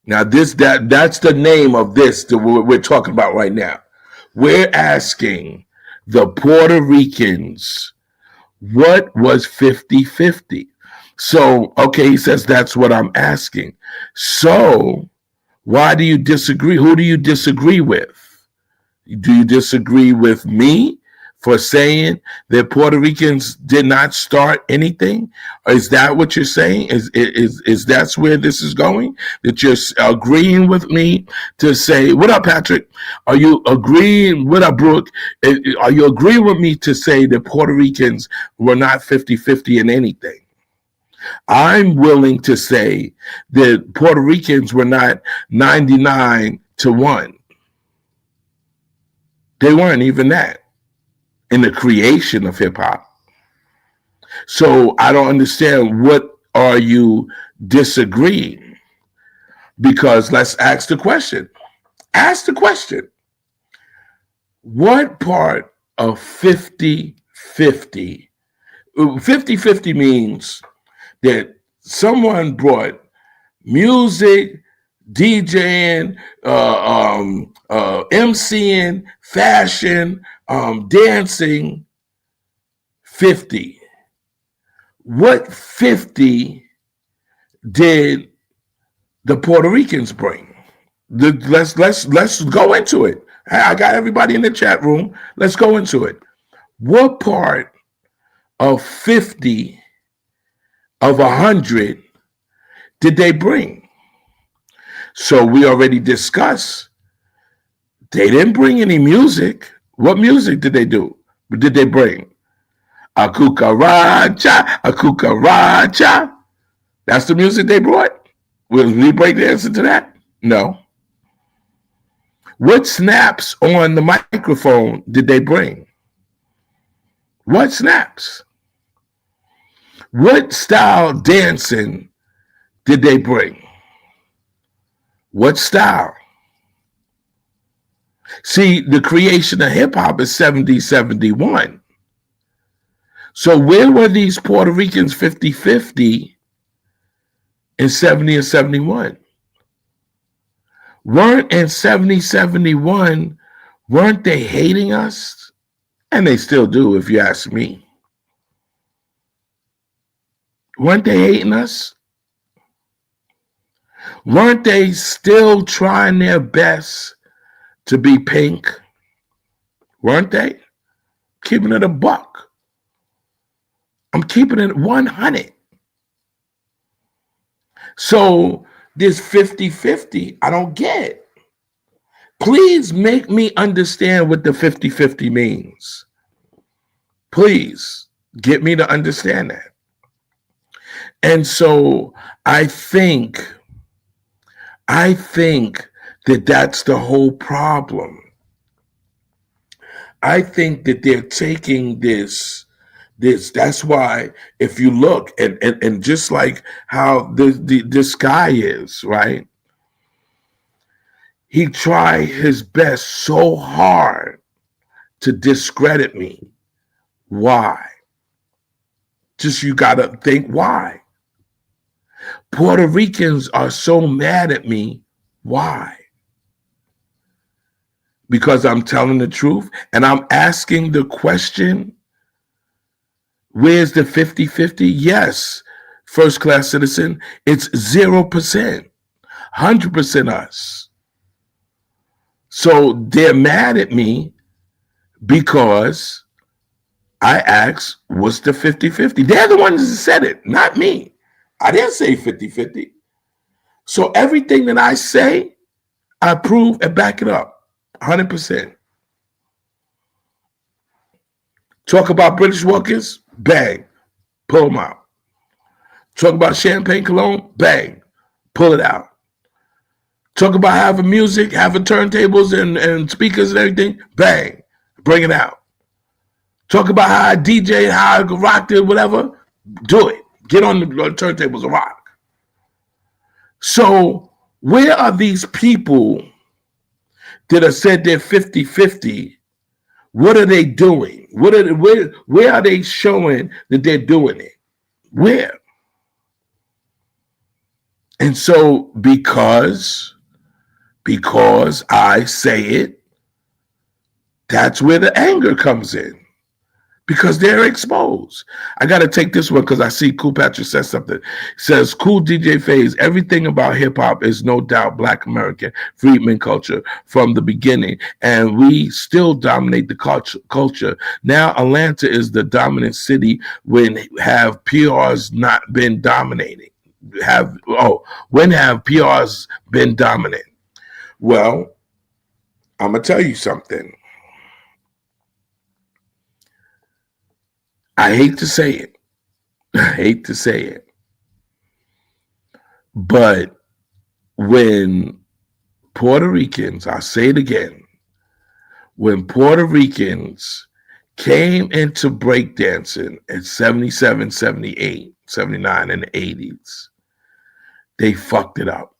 Now that's the name of this that we're talking about right now. We're asking the Puerto Ricans what was 50-50. So, okay, he says that's what I'm asking. So why do you disagree? Who do you disagree with? Do you disagree with me for saying that Puerto Ricans did not start anything? Is that what you're saying? Is that's where this is going? That you're agreeing with me to say, what up, Patrick? Are you agreeing? What up, Brooke? Are you agreeing with me to say that Puerto Ricans were not 50-50 in anything? I'm willing to say that Puerto Ricans were not 99-1. They weren't even that in the creation of hip hop. So I don't understand, what are you disagreeing? Because let's ask the question. Ask the question. What part of 50-50? 50-50 means that someone brought music, DJing, MCing, fashion, dancing, 50. What 50 did the Puerto Ricans bring? Let's go into it. Hey, I got everybody in the chat room. Let's go into it. What part of 50 of 100 did they bring? So we already discussed they didn't bring any music. What music did they do? Did they bring? A kukaracha, a kukaracha. That's the music they brought? Will we break the answer to that? No. What snaps on the microphone did they bring? What snaps? What style dancing did they bring? What style? See, the creation of hip hop is 70, 71. So where were these Puerto Ricans 50-50 in 70 and 71? Weren't in 70, 71, weren't they hating us? And they still do, if you ask me. Weren't they hating us? Weren't they still trying their best to be pink? Weren't they? Keeping it a buck. I'm keeping it 100. So this 50-50, I don't get. Please make me understand what the 50-50 means. Please get me to understand that. And so I think that that's the whole problem. I think that they're taking this, that's why if you look and just like how this guy is, right? He tried his best so hard to discredit me. Why? Just you gotta think why. Puerto Ricans are so mad at me. Why? Because I'm telling the truth and I'm asking the question, where's the 50-50? Yes, first class citizen, it's 0%, 100% us. So they're mad at me because I asked, what's the 50-50? They're the ones that said it, not me. I didn't say 50-50. So everything that I say, I prove and back it up, 100%. Talk about British workers, bang, pull them out. Talk about champagne cologne, bang, pull it out. Talk about having music, having turntables and speakers and everything, bang, bring it out. Talk about how I DJ, how I rocked it, whatever, do it. Get on the turntables and rock. So where are these people that have said they're 50-50? What are they doing? Where are they showing that they're doing it? Where? And so because I say it, that's where the anger comes in. Because they're exposed. I got to take this one because I see Cool Patrick says something. It says, Cool DJ Phase, everything about hip hop is no doubt Black American freedman culture from the beginning. And we still dominate the culture. Now Atlanta is the dominant city when have PRs not been dominating? When have PRs been dominant? Well, I'm going to tell you something. I hate to say it. But when Puerto Ricans, I'll say it again, when Puerto Ricans came into breakdancing at 77, 78, 79, and the 80s, they fucked it up.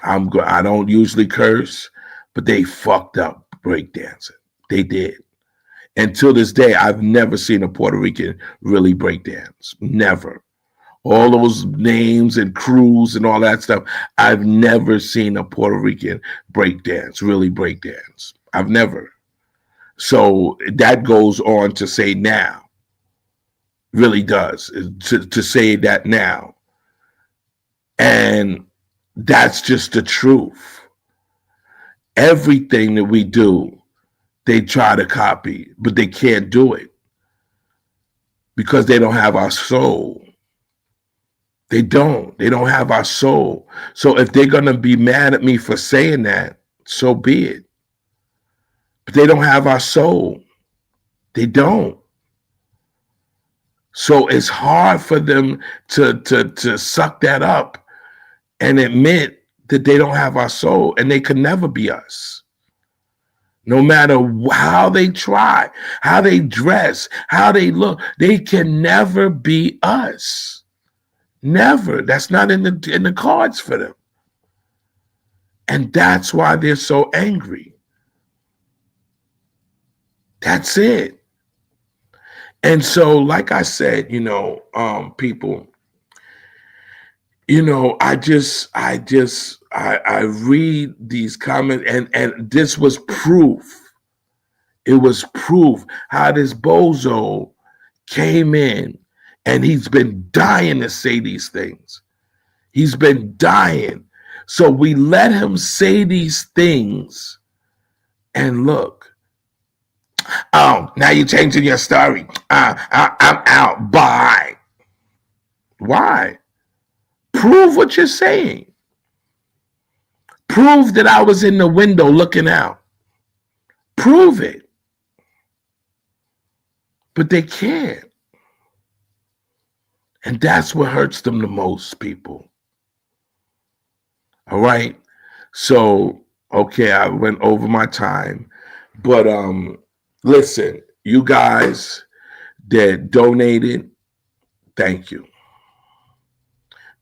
I don't usually curse, but they fucked up breakdancing. They did. Until this day, I've never seen a Puerto Rican really breakdance. Never. All those names and crews and all that stuff, I've never seen a Puerto Rican really breakdance. I've never. So that goes on to say now. Really does. To say that now. And that's just the truth. Everything that we do, they try to copy, but they can't do it because they don't have our soul. They don't have our soul. So if they're going to be mad at me for saying that, so be it. But they don't have our soul. They don't. So it's hard for them to suck that up and admit that they don't have our soul, and they could never be us. No matter how they try, how they dress, how they look, they can never be us. Never. That's not in the cards for them. And that's why they're so angry. That's it. And so, like I said, people, I read these comments, and this was proof. It was proof how this bozo came in, and he's been dying to say these things. He's been dying. So we let him say these things, and look. Oh, now you're changing your story. I'm out. Bye. Why? Prove what you're saying. Prove that I was in the window looking out. Prove it. But they can't. And that's what hurts them the most, people. All right. So, okay, I went over my time. But listen, you guys that donated, thank you.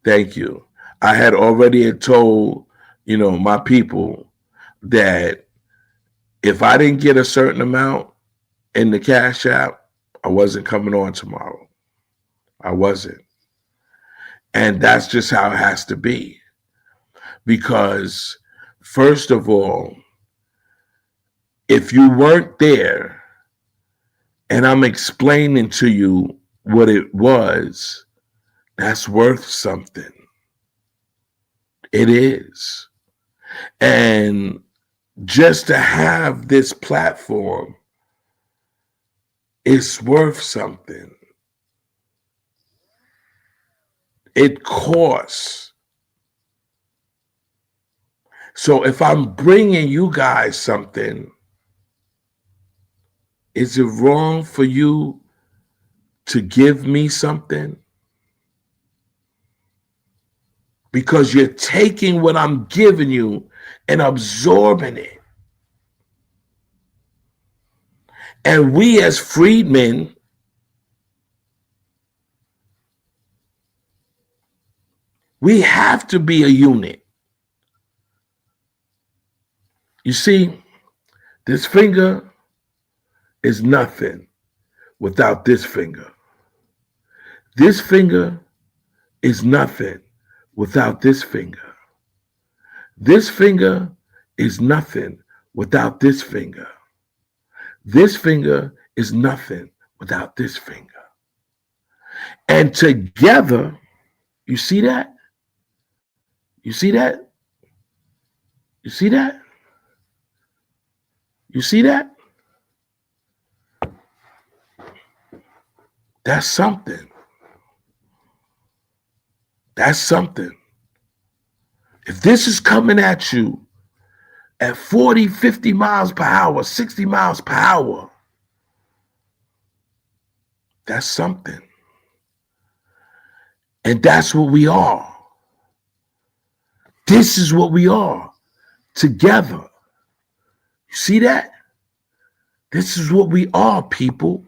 Thank you. I had already told, my people that if I didn't get a certain amount in the Cash App, I wasn't coming on tomorrow. I wasn't. And that's just how it has to be. Because, first of all, if you weren't there and I'm explaining to you what it was, that's worth something. It is. And just to have this platform, it's worth something. It costs. So if I'm bringing you guys something, is it wrong for you to give me something? Because you're taking what I'm giving you and absorbing it. And we as freedmen, we have to be a unit. You see, this finger is nothing without this finger. This finger is nothing without this finger. This finger is nothing without this finger. This finger is nothing without this finger. And together, you see that? You see that? You see that? You see that? That's something. That's something. If this is coming at you at 40, 50 miles per hour, 60 miles per hour, that's something. And that's what we are. This is what we are together. You see that? This is what we are, people.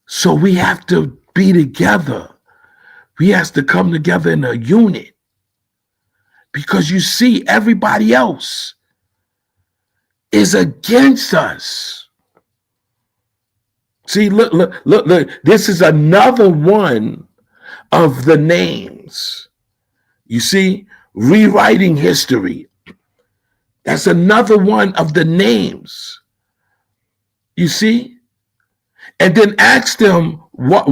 So we have to be together. We have to come together in a unit. Because you see, everybody else is against us. See, look. This is another one of the names. You see, rewriting history. That's another one of the names. You see? And then ask them what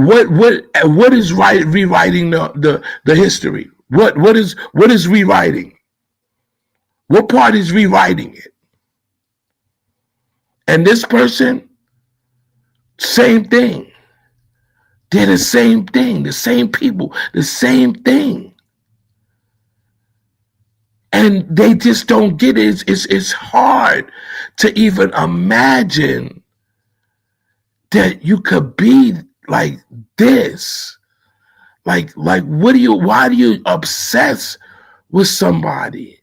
is rewriting the history? What is rewriting? What part is rewriting it? And this person, same thing. They're the same thing, the same people, the same thing. And they just don't get it. It's hard to even imagine that you could be like this. Like why do you obsess with somebody?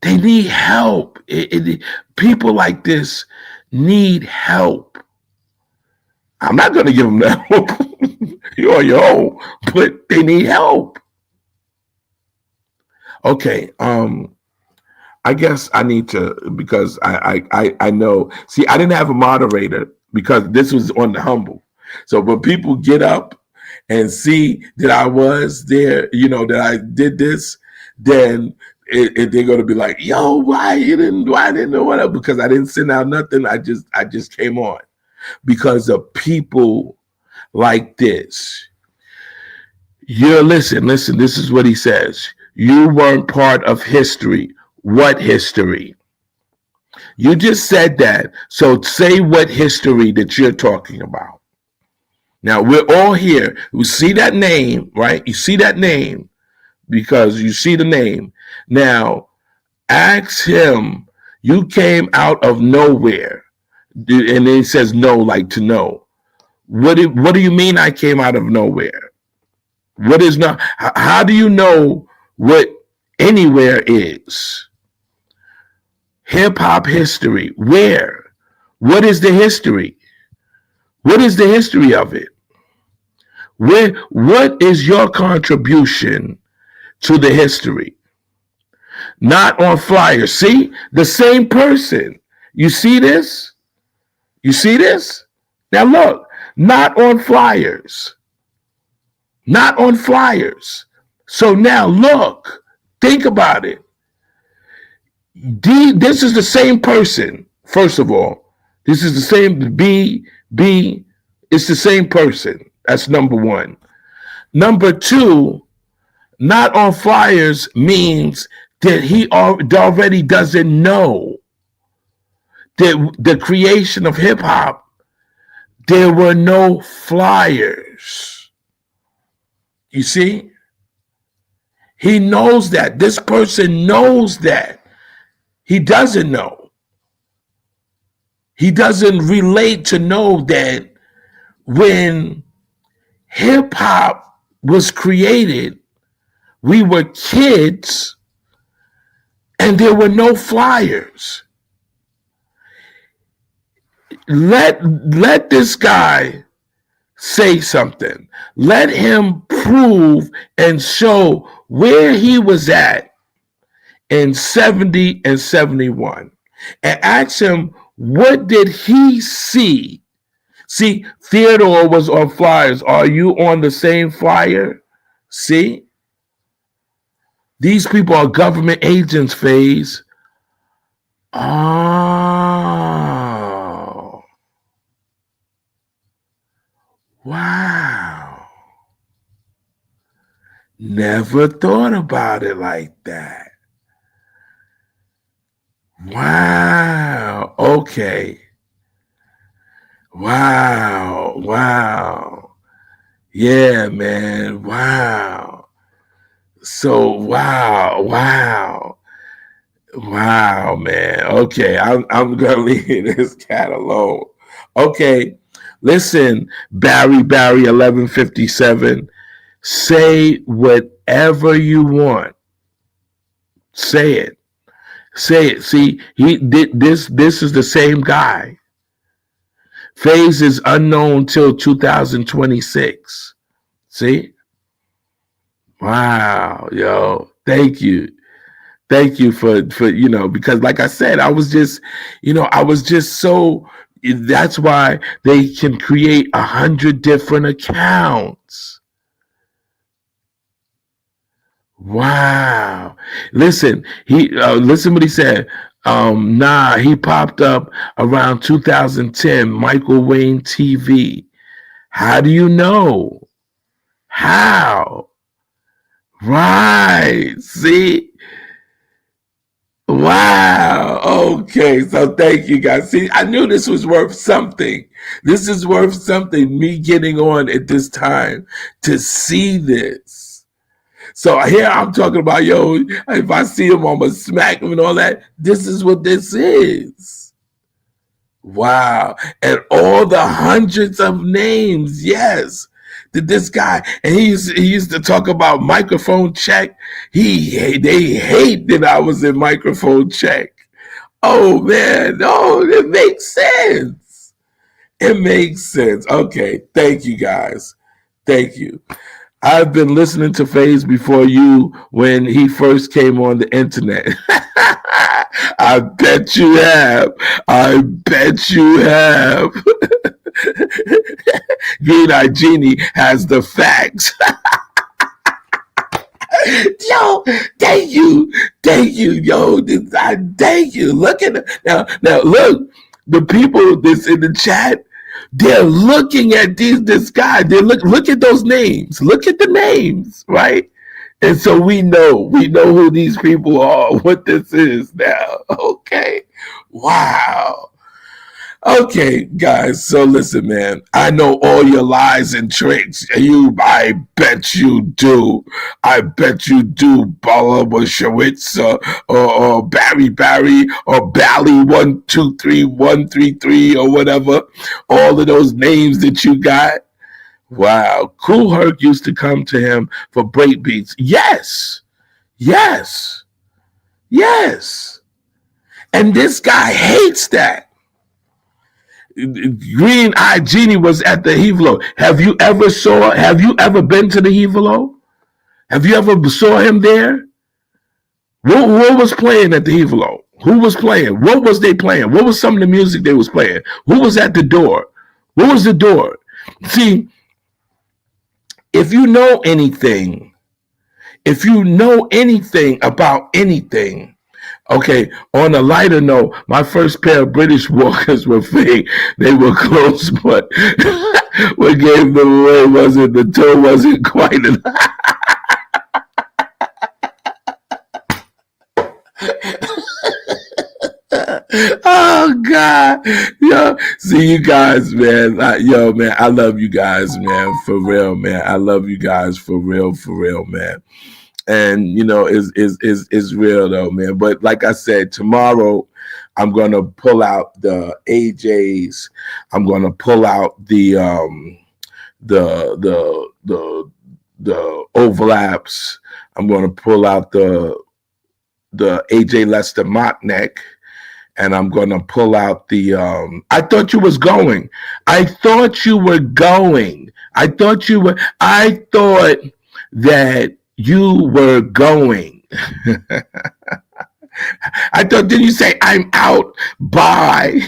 They need help. People like this need help. I'm not going to give them that help. You're on your own, but they need help. Okay. I guess I need to, because I know. See, I didn't have a moderator because this was on the humble. So when people get up and see that I was there, that I did this, then they're gonna be like, "Yo, why didn't know what?" Because I didn't send out nothing. I just came on because of people like this. Listen. This is what he says. You weren't part of history. What history? You just said that. So say what history that you're talking about. Now we're all here. We see that name, right? You see that name because you see the name. Now ask him, you came out of nowhere. And then he says no, like to know. What do you mean I came out of nowhere? What is not? How do you know what anywhere is? Hip hop history. Where? What is the history? What is the history of it? What is your contribution to the history? Not on flyers. See? The same person. You see this? You see this? Now look, not on flyers. Not on flyers. So now look, think about it. This is the same person. First of all, this is the same B. It's the same person. That's number one. Number two, not on flyers means that he already doesn't know that the creation of hip hop, there were no flyers. You see? He knows that. This person knows that. He doesn't know. He doesn't relate to know that when hip hop was created, we were kids and there were no flyers. Let this guy say something. Let him prove and show where he was at in 70 and 71 and ask him, what did he see? See, Theodore was on flyers. Are you on the same flyer? See? These people are government agents, Phase. Oh. Wow. Never thought about it like that. Wow. Okay. Wow. Yeah, man. Wow. So, wow, man. Okay, I'm gonna leave this cat alone. Okay, listen, Barry 1157. Say whatever you want. Say it. See, he did this. This is the same guy. Phase is unknown till 2026. See? Wow, yo. Thank you for because like I said, I was just so, that's why they can create 100 different accounts. Wow. Listen, listen what he said. He popped up around 2010, Michael Wayne TV. How do you know? How? Right. See? Wow. Okay. So thank you guys. See, I knew this was worth something. This is worth something. Me getting on at this time to see this. So here I'm talking about, yo, if I see him, I'm going to smack him and all that. This is what this is. Wow. And all the hundreds of names. Yes. Did this guy, and he used to talk about microphone check. They hate that I was in microphone check. Oh man, no, it makes sense. It makes sense. Okay, thank you guys. Thank you. I've been listening to FaZe before you when he first came on the internet. I bet you have. I bet you have. Green Eye Genie has the facts. Yo, thank you, yo. Thank you. Look at it now. Look, the people that's in the chat, they're looking at this guy. They look at those names. Look at the names, right? And so we know who these people are, what this is now. Okay, wow. Okay, guys, so listen, man. I know all your lies and tricks. I bet you do. I bet you do, Balabashowitz, or Barry, or Bally123133, or whatever. All of those names that you got. Wow. Kool Herc used to come to him for break beats. Yes. And this guy hates that. Green Eye Genie was at the Hevelo. Have you ever been to the Hevelo? Have you ever saw him there? What was playing at the Hevelo? Who was playing? What was they playing? What was some of the music they was playing? Who was at the door? What was the door? See, if you know anything about anything, okay, on a lighter note, my first pair of British Walkers were fake. They were close, but what gave them away the toe wasn't quite enough. Oh God, yo, see you guys, man. Man, I love you guys, man, for real, man. I love you guys for real, man. And is real though, man. But like I said, tomorrow I'm gonna pull out the AJs. I'm gonna pull out the overlaps. I'm gonna pull out the AJ Lester mock neck, and I'm gonna pull out the. I thought you was going. I thought you were going. I thought that you were going. I thought, didn't you say I'm out? Bye.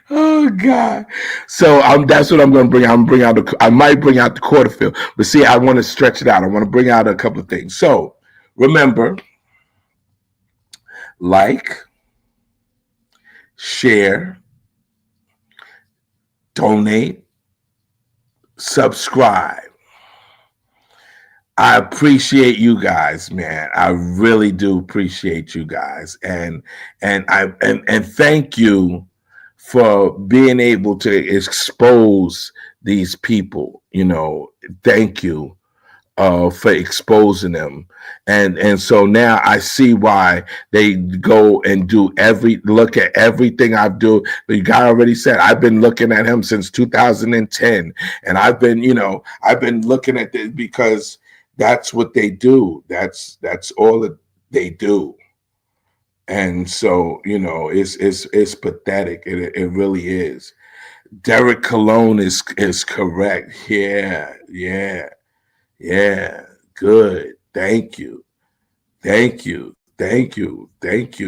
Oh God. So that's what I'm going to bring out. I might bring out the quarterfield, but see, I want to stretch it out. I want to bring out a couple of things. So remember, like, share, donate, subscribe. I appreciate you guys, man. I really do appreciate you guys, and thank you for being able to expose these people. Thank you for exposing them, and so now I see why they go and look at everything I do. But you guys already said I've been looking at him since 2010, and I've been looking at this because that's what they do. That's all that they do. And so, it's pathetic. It really is. Derek Cologne is correct. Yeah. Good. Thank you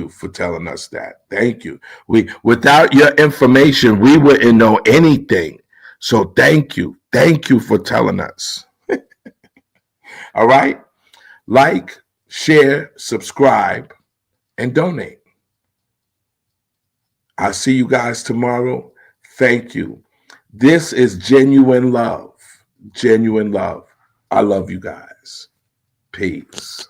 for telling us that. Thank you. Without your information, we wouldn't know anything. So thank you for telling us. All right. Like, share, subscribe, and donate. I'll see you guys tomorrow. Thank you. This is genuine love. I love you guys. Peace.